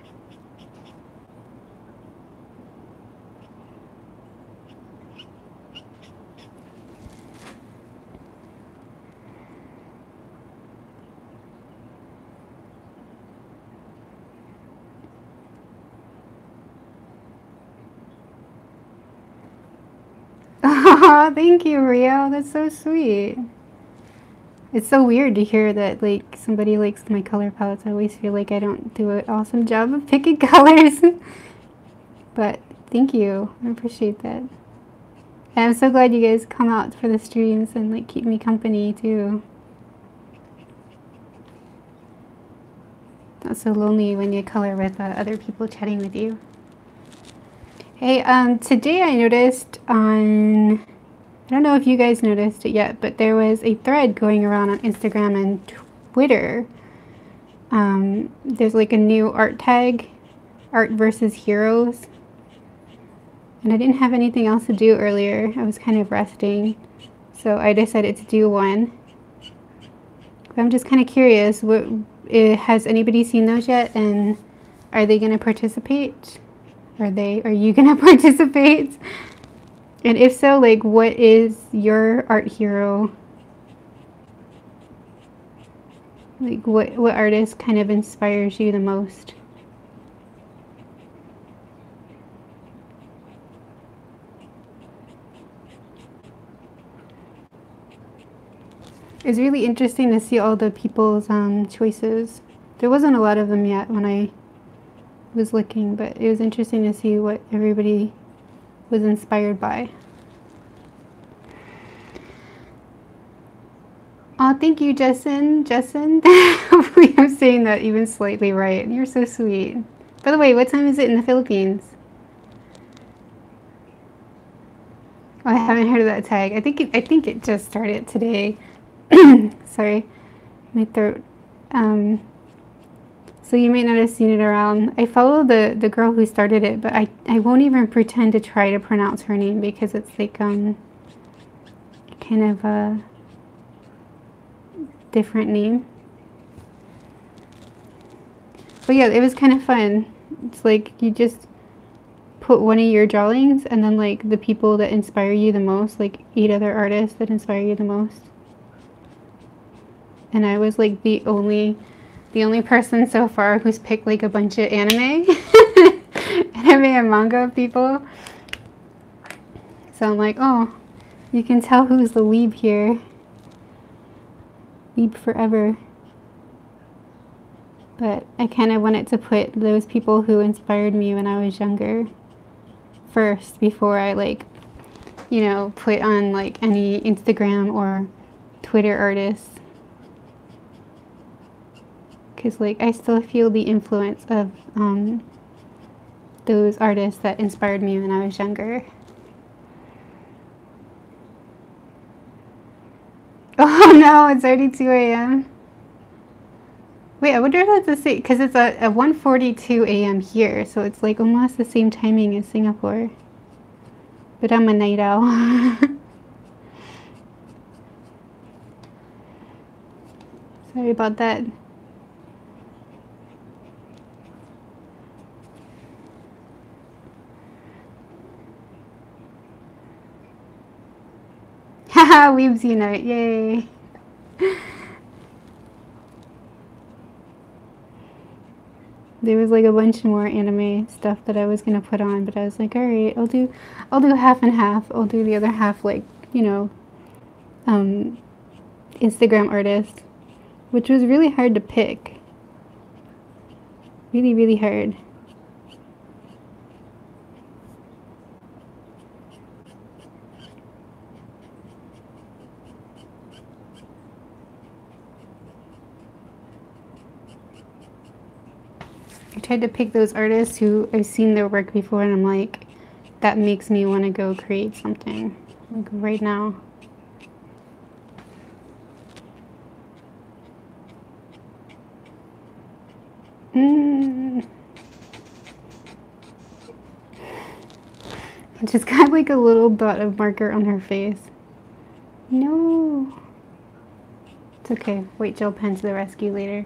Oh, thank you, Rio. That's so sweet. It's so weird to hear that like somebody likes my color palettes. I always feel like I don't do an awesome job of picking colors. But thank you. I appreciate that. And I'm so glad you guys come out for the streams and like keep me company too. Not so lonely when you color with other people chatting with you. Hey, today I noticed on, I don't know if you guys noticed it yet, but there was a thread going around on Instagram and Twitter. There's like a new art tag, Art versus Heroes. And I didn't have anything else to do earlier. I was kind of resting. So I decided to do one. I'm just kind of curious, has anybody seen those yet? And are they going to participate? Are you going to participate? And if so, like, what is your art hero? Like, what artist kind of inspires you the most? It's really interesting to see all the people's choices. There wasn't a lot of them yet when I was looking, but it was interesting to see what everybody was inspired by. Oh, thank you, Justin. Hopefully I'm saying that even slightly right. You're so sweet. By the way, what time is it in the Philippines? Oh, I haven't heard of that tag. I think it just started today. Sorry, my throat. So you might not have seen it around. I follow the girl who started it, but I won't even pretend to try to pronounce her name because it's like kind of a different name. But yeah, it was kind of fun. It's like you just put one of your drawings and then like the people that inspire you the most, like 8 other artists that inspire you the most. And I was like the only person so far who's picked like a bunch of anime and manga people. So I'm like, oh, you can tell who's the weeb here. Weeb forever. But I kind of wanted to put those people who inspired me when I was younger first before I like, you know, put on like any Instagram or Twitter artists. Because like I still feel the influence of those artists that inspired me when I was younger. Oh no, it's already 2 a.m. Wait, I wonder if that's the same, because it's a 1:42 a.m. here, so it's like almost the same timing as Singapore. But I'm a night owl. Sorry about that. Haha, Weebs Unite, yay! There was like a bunch more anime stuff that I was gonna put on, but I was like, alright, I'll do half and half. I'll do the other half like, you know, Instagram artists. which was really hard to pick. Really, really hard. I tried to pick those artists who I've seen their work before, and I'm like, that makes me want to go create something, like right now. I just got like a little dot of marker on her face. No. It's okay. White gel pen to the rescue later.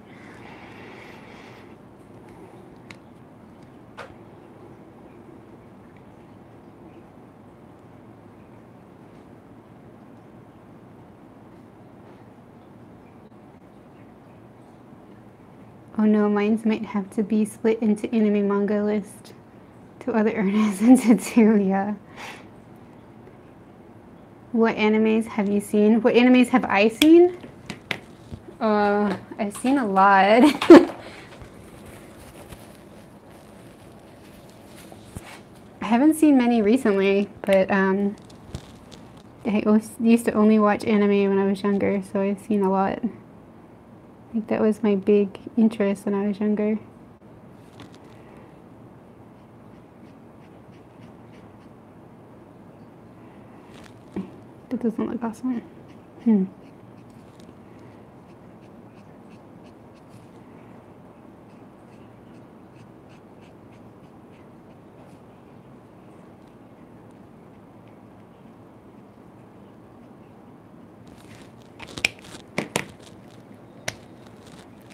Oh no, mine might have to be split into anime manga list to other artists into two, yeah. What animes have you seen? What animes have I seen? I've seen a lot. I haven't seen many recently, but I used to only watch anime when I was younger, so I've seen a lot. I think that was my big interest when I was younger. That doesn't look awesome.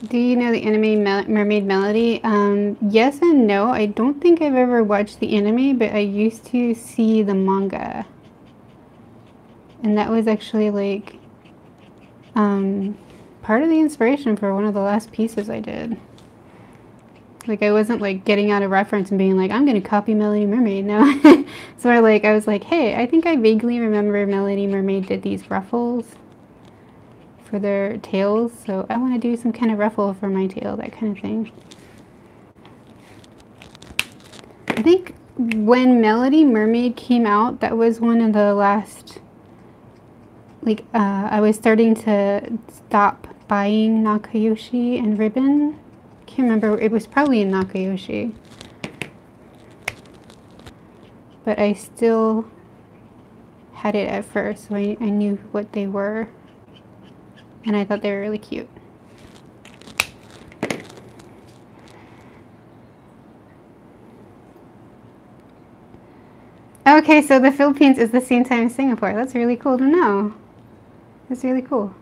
Do you know the anime Mermaid Melody? Yes and no. I don't think I've ever watched the anime, but I used to see the manga. And that was actually like part of the inspiration for one of the last pieces I did. Like I wasn't like getting out a reference and being like, I'm gonna copy Melody Mermaid. No. So I was like, hey, I think I vaguely remember Melody Mermaid did these ruffles for their tails, so I want to do some kind of ruffle for my tail, that kind of thing. I think when Melody Mermaid came out, that was one of the last, like, I was starting to stop buying Nakayoshi and ribbon. Can't remember, it was probably in Nakayoshi. But I still had it at first, so I knew what they were. And I thought they were really cute. Okay, so the Philippines is the same time as Singapore. That's really cool to know. That's really cool.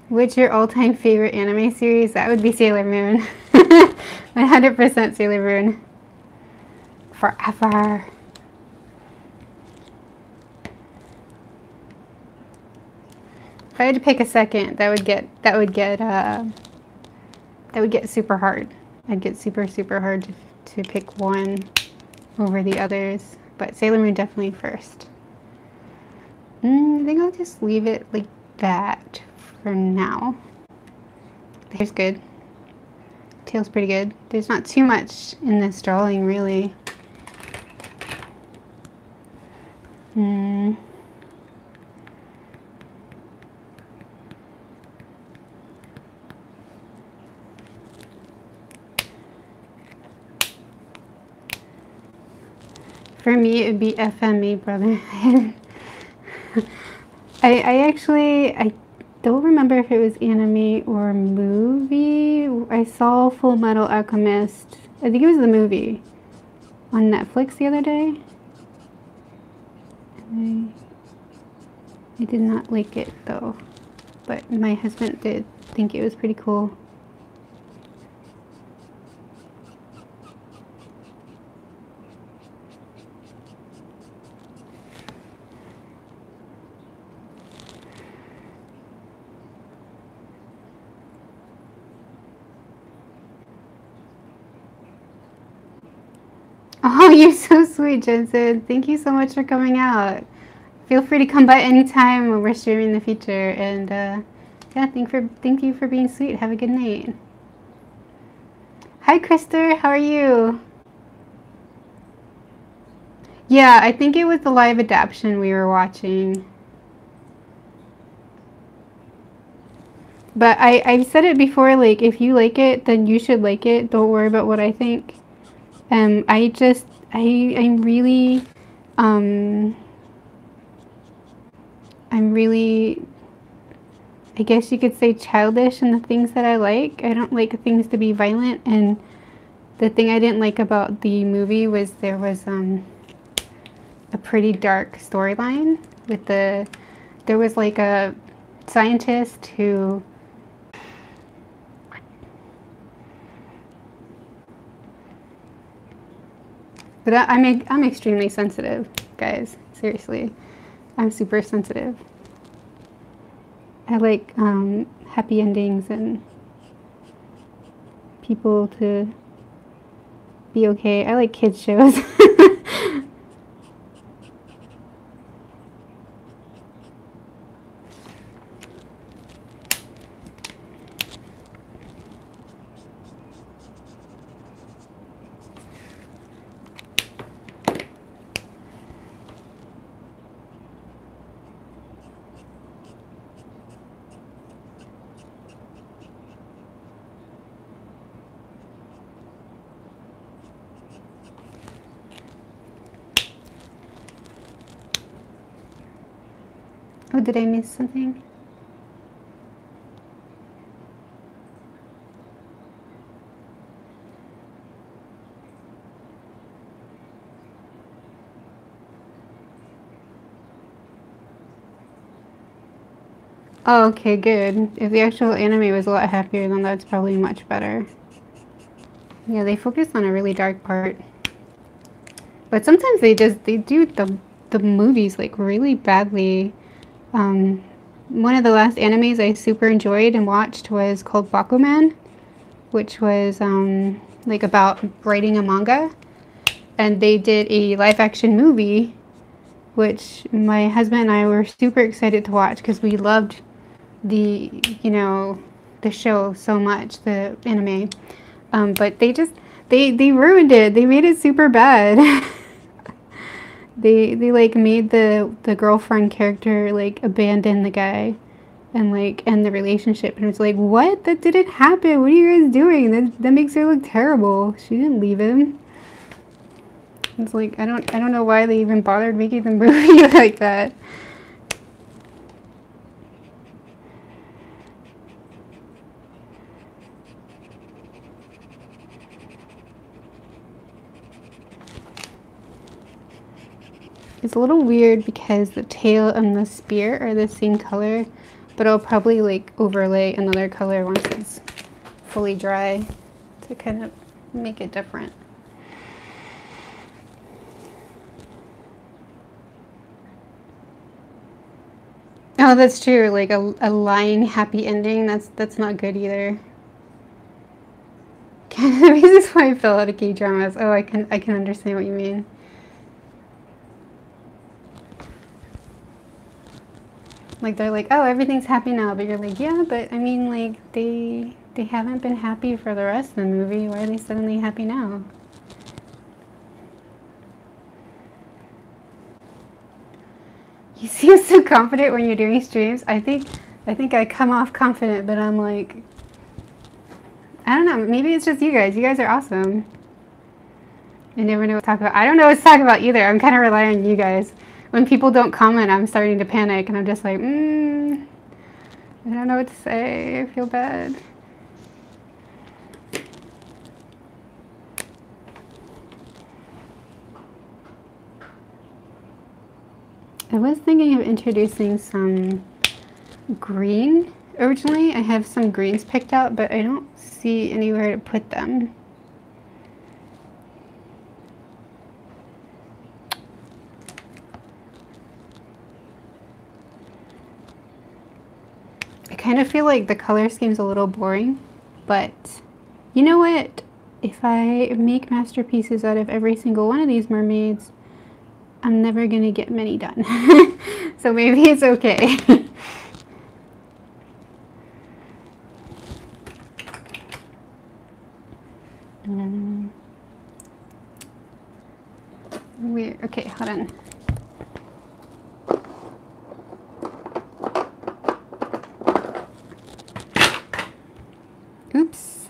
What's your all-time favorite anime series? That would be Sailor Moon. 100% Sailor Moon. Forever. If I had to pick a second, that would get super hard. I'd get super hard to pick one over the others. But Sailor Moon definitely first. I think I'll just leave it like that for now. The hair's good. Tail's pretty good. There's not too much in this drawing, really. For me, it would be FMA Brotherhood. I don't remember if it was anime or movie. I saw Full Metal Alchemist. I think it was the movie on Netflix the other day. And I did not like it though, but my husband did think it was pretty cool. Oh, you're so sweet, Jensen. Thank you so much for coming out. feel free to come by anytime when we're streaming in the future. And yeah, thank you for being sweet. Have a good night. Hi, Krister. How are you? Yeah, I think it was the live adaptation we were watching. But I've said it before, like, if you like it, then you should like it. Don't worry about what I think. I'm really, I guess you could say childish in the things that I like. I don't like things to be violent, and the thing I didn't like about the movie was there was, a pretty dark storyline with there was like a scientist who but I'm extremely sensitive, guys. Seriously. I'm super sensitive. I like happy endings and people to be okay. I like kids shows. Oh, did I miss something? Oh, okay, good. If the actual anime was a lot happier, then that's probably much better. Yeah, they focus on a really dark part. But sometimes they do the movies like really badly. One of the last animes I super enjoyed and watched was called Bakuman, which was like about writing a manga. And they did a live action movie, which my husband and I were super excited to watch because we loved the show so much, the anime. But they ruined it. They made it super bad. They like made the girlfriend character like abandon the guy and like end the relationship, and it's like, what? That didn't happen. What are you guys doing? That makes her look terrible. She didn't leave him. It's like I don't know why they even bothered making the movie like that. It's a little weird because the tail and the spear are the same color, but I'll probably like overlay another color once it's fully dry to kind of make it different. Oh, that's true. Like a lying happy ending. That's not good either. The reasons why I fell out of K-dramas. Oh, I can understand what you mean. Like they're like, oh, everything's happy now, but you're like, yeah, but I mean, like they haven't been happy for the rest of the movie. Why are they suddenly happy now? You seem so confident when you're doing streams. I think I come off confident, but I'm like, I don't know. Maybe it's just you guys. You guys are awesome. I never know what to talk about. I don't know what to talk about either. I'm kind of relying on you guys. When people don't comment, I'm starting to panic, and I'm just like, I don't know what to say. I feel bad. I was thinking of introducing some green. Originally, I have some greens picked out, but I don't see anywhere to put them. I kind of feel like the color scheme's a little boring, but you know what? If I make masterpieces out of every single one of these mermaids, I'm never gonna get many done. So maybe it's okay. Weird. Okay, hold on. Oops.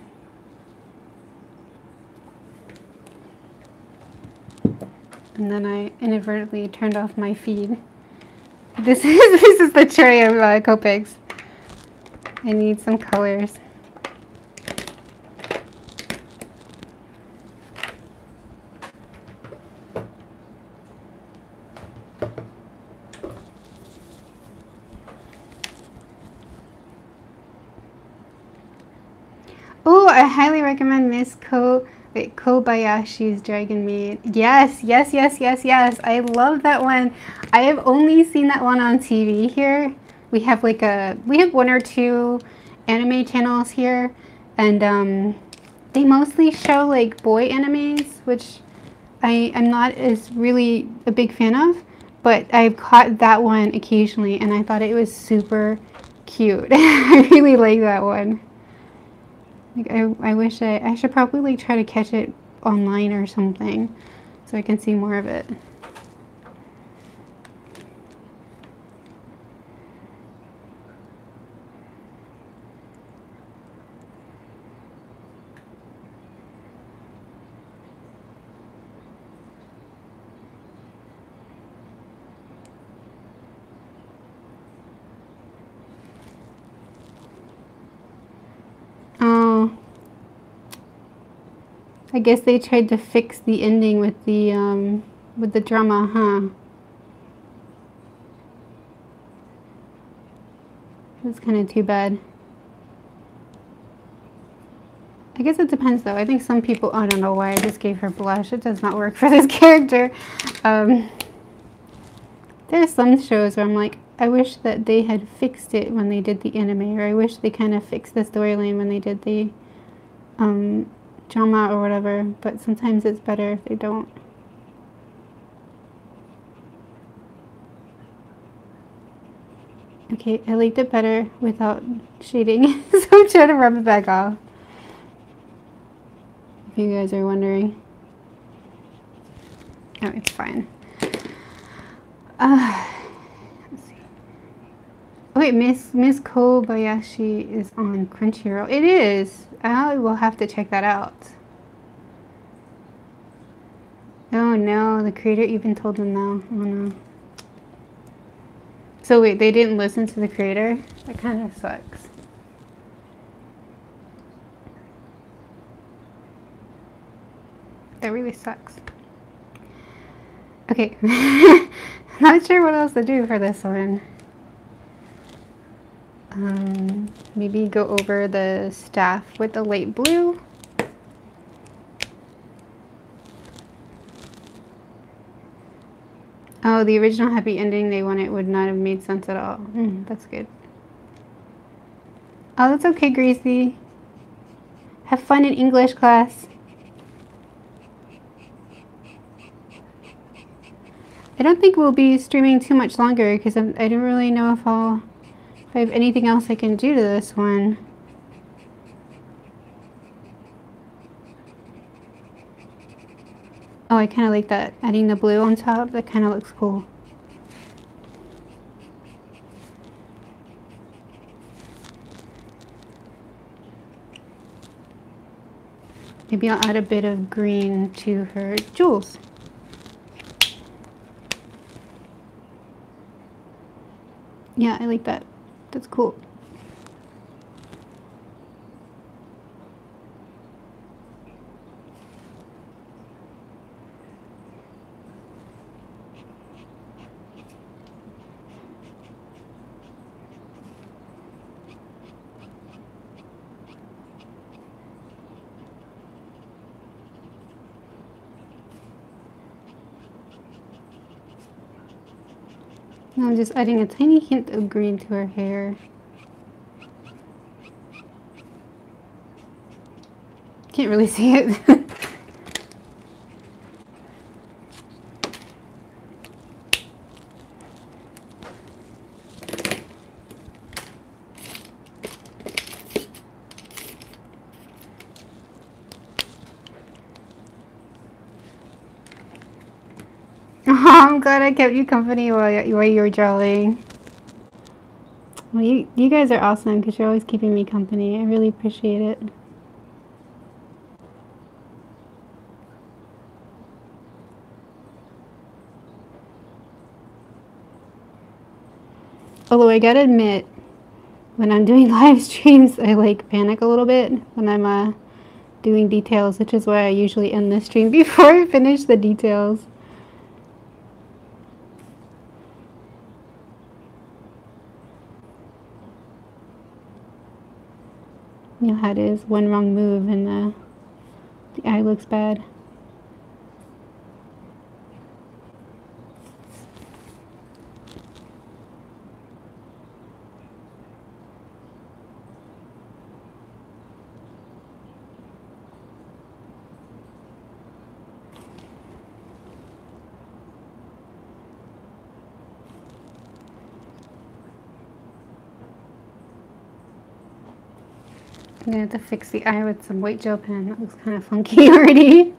And then I inadvertently turned off my feed. This is the tray of Copics. I need some colors. Oh, I highly recommend Miss Kobayashi's Dragon Maid. Yes, yes, yes, yes, yes. I love that one. I have only seen that one on TV here. We have like we have one or two anime channels here, and they mostly show like boy animes, which I'm not as really a big fan of, but I've caught that one occasionally, and I thought it was super cute. I really like that one. Like I wish I should probably like try to catch it online or something so I can see more of it. Oh, I guess they tried to fix the ending with the drama, huh? That's kind of too bad. I guess it depends though. I think some people, I don't know why I just gave her blush. It does not work for this character. There's some shows where I'm like, I wish that they had fixed it when they did the anime, or I wish they kind of fixed the storyline when they did the drama or whatever, but sometimes it's better if they don't. Okay, I liked it better without shading, so I'm trying to rub it back off. If you guys are wondering. Oh, it's fine. Let's see. Oh, wait, Miss Kobayashi is on Crunchyroll. It is. I will have to check that out. Oh no, the creator even told them no. Oh no. So wait, they didn't listen to the creator? That kind of sucks. That really sucks. Okay. Not sure what else to do for this one. Maybe go over the staff with the light blue. Oh, the original happy ending they wanted would not have made sense at all. That's good. Oh, that's okay, Gracie. Have fun in English class. I don't think we'll be streaming too much longer because I don't really know if I have anything else I can do to this one. Oh, I kind of like that. Adding the blue on top, that kind of looks cool. Maybe I'll add a bit of green to her jewels. Yeah, I like that. That's cool. Now I'm just adding a tiny hint of green to her hair. Can't really see it. I'm glad I kept you company while you were drawing. Well, you guys are awesome because you're always keeping me company. I really appreciate it. Although I gotta admit, when I'm doing live streams, I like panic a little bit when I'm doing details, which is why I usually end the stream before I finish the details. You know how it is, one wrong move and the eye looks bad. I'm gonna have to fix the eye with some white gel pen. That looks kind of funky already.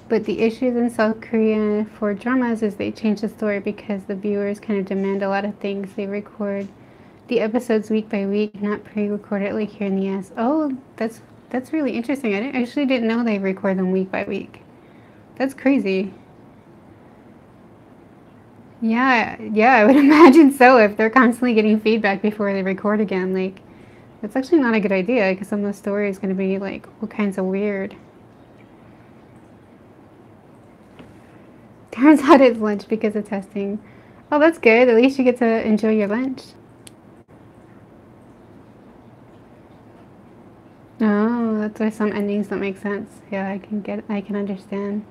But the issues in South Korea for dramas is they change the story because the viewers kind of demand a lot of things. They record the episodes week by week, not pre-record it like here in the US. Oh, that's really interesting. I actually didn't know they record them week by week. That's crazy. Yeah, I would imagine so if they're constantly getting feedback before they record again. Like, that's actually not a good idea because some of the story is going to be like all kinds of weird. Turns out it's lunch because of testing. Oh, that's good. At least you get to enjoy your lunch. Oh, that's why some endings don't make sense. Yeah, I can understand.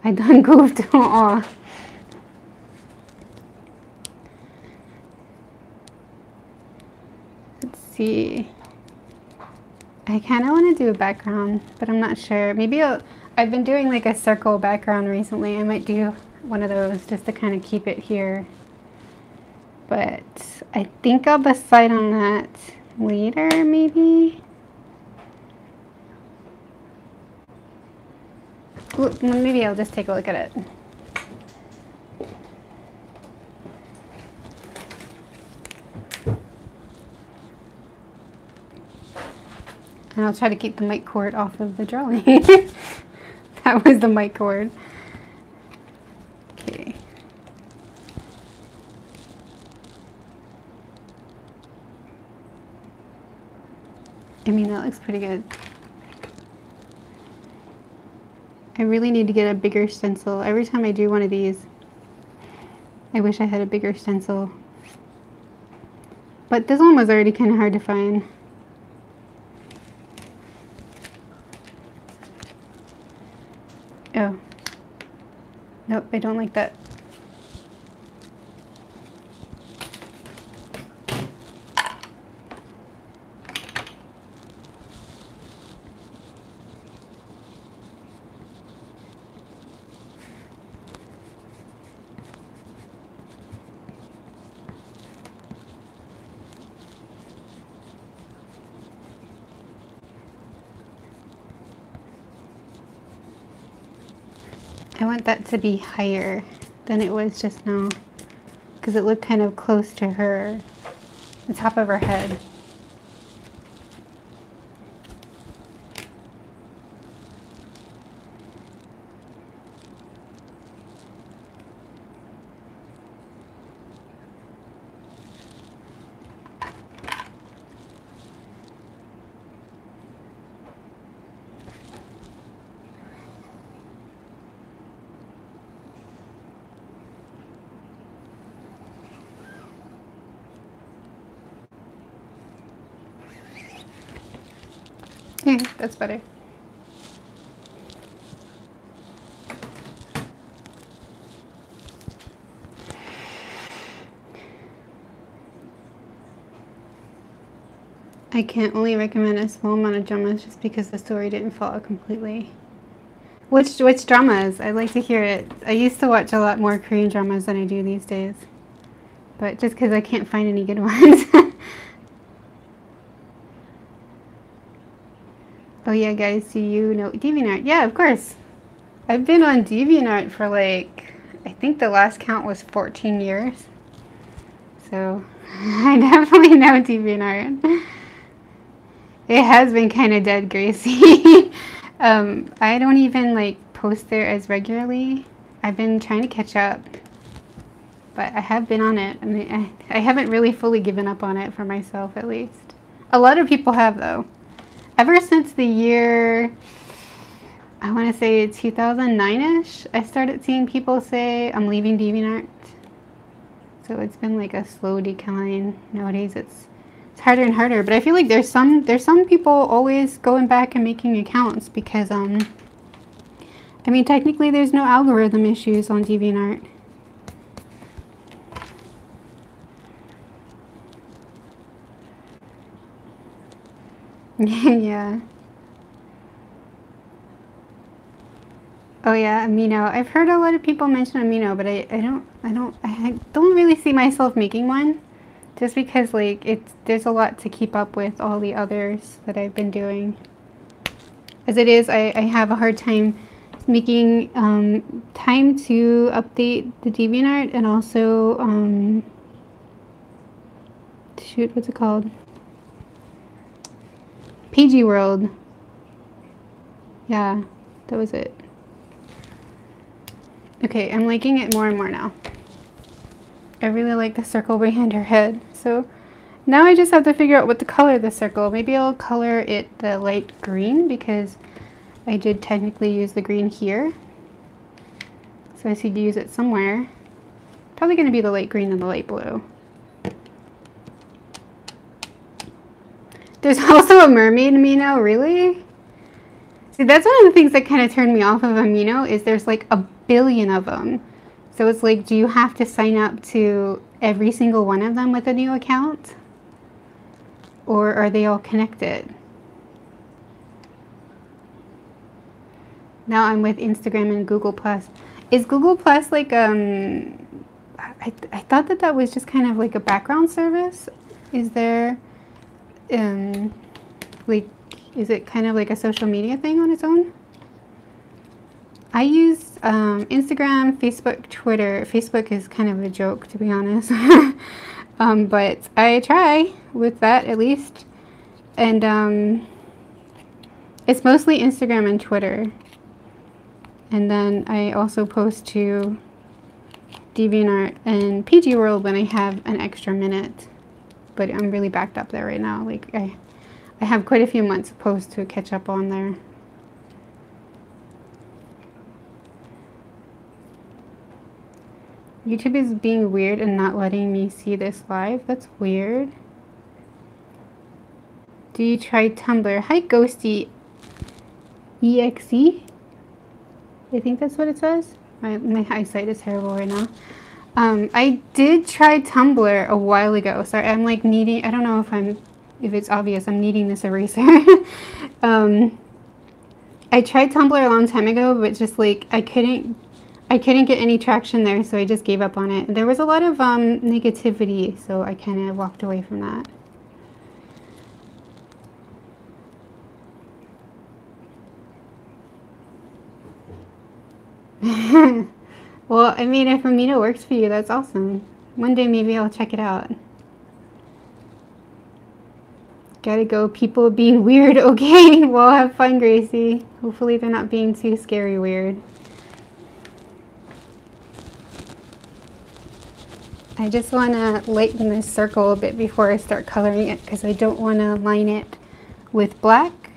I done goofed. Aw. Let's see. I kind of want to do a background, but I'm not sure. Maybe I've been doing like a circle background recently. I might do one of those just to kind of keep it here. But I think I'll decide on that later, maybe. Ooh, maybe I'll just take a look at it. And I'll try to keep the mic cord off of the drawing. That was the mic cord. Okay. I mean, that looks pretty good. I really need to get a bigger stencil. Every time I do one of these, I wish I had a bigger stencil. But this one was already kind of hard to find. Oh. Nope, I don't like that. I want that to be higher than it was just now because it looked kind of close to her, the top of her head. Yeah, that's better. I can only recommend a small amount of dramas just because the story didn't follow completely. Which dramas? I'd like to hear it. I used to watch a lot more Korean dramas than I do these days. But just because I can't find any good ones. Oh yeah, guys, do you know DeviantArt? Yeah, of course. I've been on DeviantArt for like, I think the last count was 14 years. So I definitely know DeviantArt. It has been kind of dead, Gracie. I don't even like post there as regularly. I've been trying to catch up, but I have been on it. I mean, I haven't really fully given up on it for myself, at least. A lot of people have, though. Ever since the year, I want to say 2009-ish, I started seeing people say, I'm leaving DeviantArt. So it's been like a slow decline. Nowadays it's harder and harder. But I feel like there's some people always going back and making accounts because, I mean, technically there's no algorithm issues on DeviantArt. Yeah. Oh yeah, Amino. I've heard a lot of people mention Amino, but I don't really see myself making one, just because like there's a lot to keep up with all the others that I've been doing. As it is, I have a hard time making time to update the DeviantArt and also shoot, what's it called? PG World. Yeah, that was it. Okay, I'm liking it more and more now. I really like the circle behind her head. So now I just have to figure out what to color the circle. Maybe I'll color it the light green because I did technically use the green here. So I need to use it somewhere. Probably going to be the light green and the light blue. There's also a mermaid Amino, really? See, that's one of the things that kind of turned me off of Amino is there's like a billion of them. So it's like, do you have to sign up to every single one of them with a new account? Or are they all connected? Now I'm with Instagram and Google+. Is Google+ like, I thought that was just kind of like a background service. Is there, like, is it kind of like a social media thing on its own? I use Instagram, Facebook, Twitter. Facebook is kind of a joke, to be honest. But I try with that at least. And it's mostly Instagram and Twitter. And then I also post to DeviantArt and PG World when I have an extra minute. But I'm really backed up there right now. Like I have quite a few months of posts to catch up on there. YouTube is being weird and not letting me see this live. That's weird. Do you try Tumblr? Hi, Ghosty EXE. I think that's what it says. My eyesight is terrible right now. I did try Tumblr a while ago. Sorry, I'm like needing, I don't know if it's obvious, I'm needing this eraser. I tried Tumblr a long time ago, but just like, I couldn't get any traction there, so I just gave up on it. There was a lot of negativity, so I kind of walked away from that. Well, I mean, if Amino works for you, that's awesome. One day maybe I'll check it out. Gotta go, people being weird. Okay, well, have fun, Gracie. Hopefully they're not being too scary weird. I just want to lighten this circle a bit before I start coloring it because I don't want to line it with black.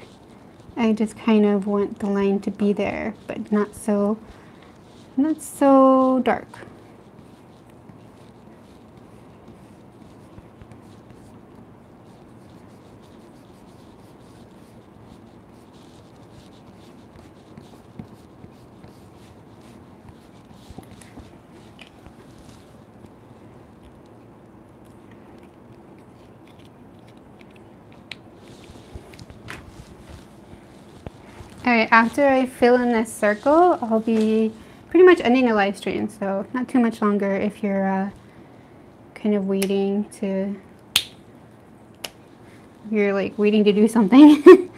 I just kind of want the line to be there, but not so dark. Alright, after I fill in this circle, I'll be pretty much ending the live stream, so not too much longer if you're kind of waiting to, you're like waiting to do something.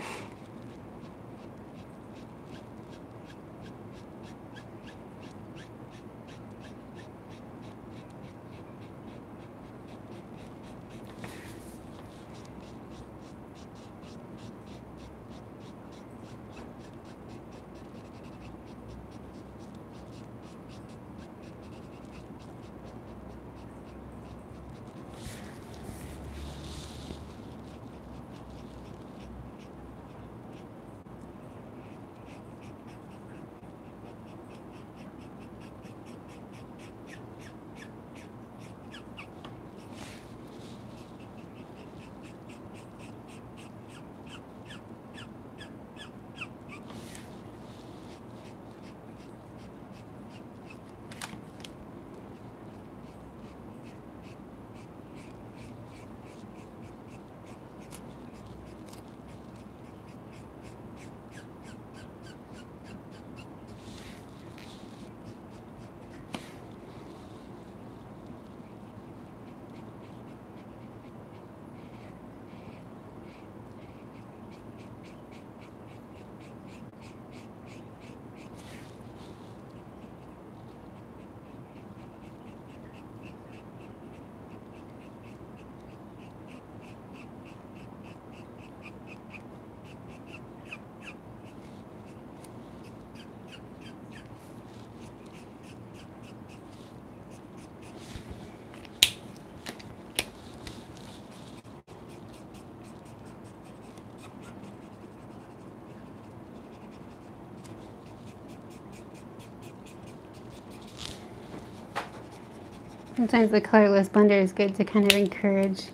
Sometimes the colorless blender is good to kind of encourage.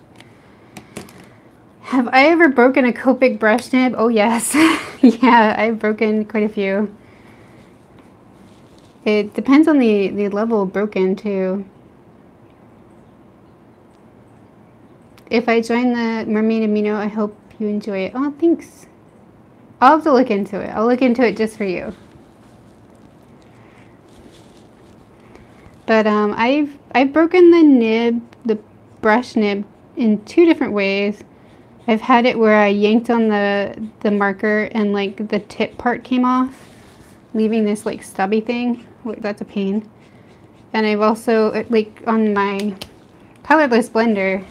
Have I ever broken a Copic brush nib? Oh yes. Yeah, I've broken quite a few. It depends on the level broken too. If I join the Mermaid Amino, I hope you enjoy it. Oh, thanks. I'll have to look into it. I'll look into it just for you. But I've broken the nib, the brush nib, in 2 different ways. I've had it where I yanked on the marker and like the tip part came off, leaving this like stubby thing. That's a pain. And I've also, like on my colorless blender,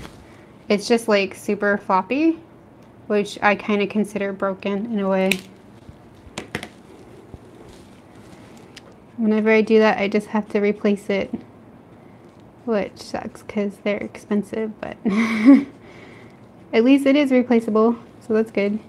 it's just like super floppy, which I kind of consider broken in a way. Whenever I do that, I just have to replace it, which sucks because they're expensive, but at least it is replaceable, so that's good.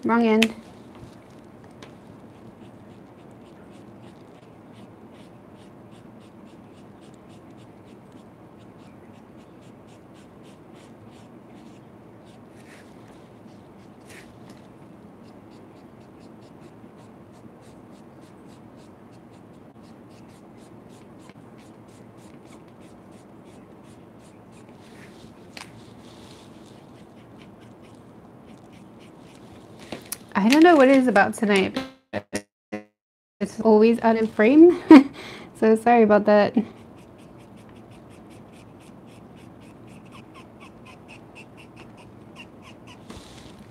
Wrong end. I don't know what it is about tonight. It's always out of frame. So sorry about that.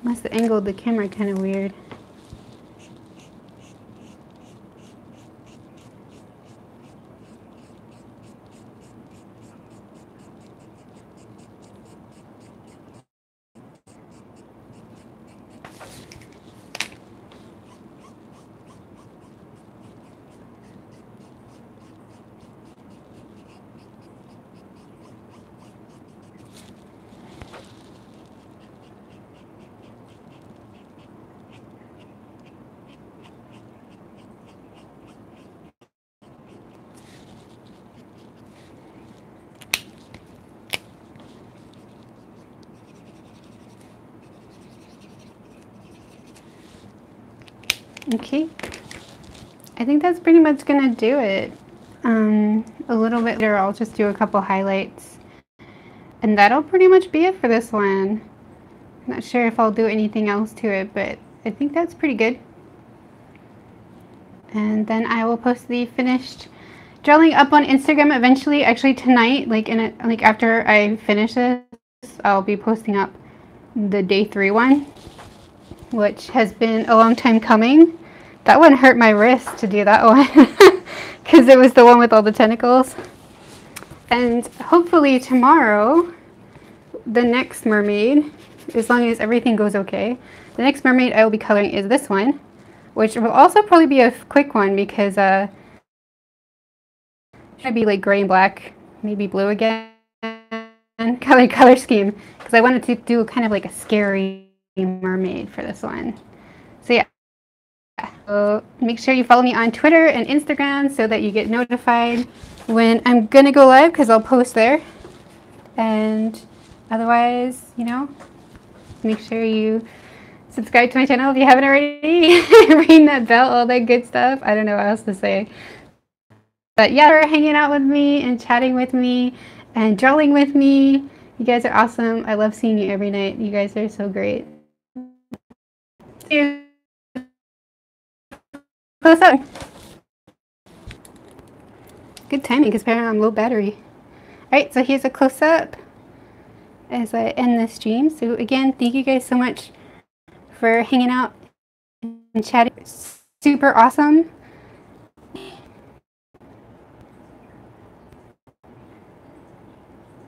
Must have angled the camera kind of weird. Okay, I think that's pretty much gonna do it. A little bit later I'll just do a couple highlights and that'll pretty much be it for this one. I'm not sure if I'll do anything else to it, but I think that's pretty good. And then I will post the finished drawing up on Instagram eventually. Actually tonight, like after I finish this, I'll be posting up the day 3 one, which has been a long time coming. That one hurt my wrist to do that one because it was the one with all the tentacles. And hopefully tomorrow, the next mermaid, as long as everything goes okay, the next mermaid I will be coloring is this one, which will also probably be a quick one because should be like gray and black, maybe blue again, color scheme, because I wanted to do kind of like a scary mermaid for this one. So yeah, so make sure you follow me on Twitter and Instagram so that you get notified when I'm gonna go live, because I'll post there. And otherwise, you know, make sure you subscribe to my channel if you haven't already. Ring that bell, all that good stuff. I don't know what else to say. But yeah, for hanging out with me and chatting with me and drawing with me. You guys are awesome. I love seeing you every night. You guys are so great. See you. Close up. Good timing because apparently I'm low battery. Alright, so here's a close-up as I end this stream. So again, thank you guys so much for hanging out chatting. Super awesome.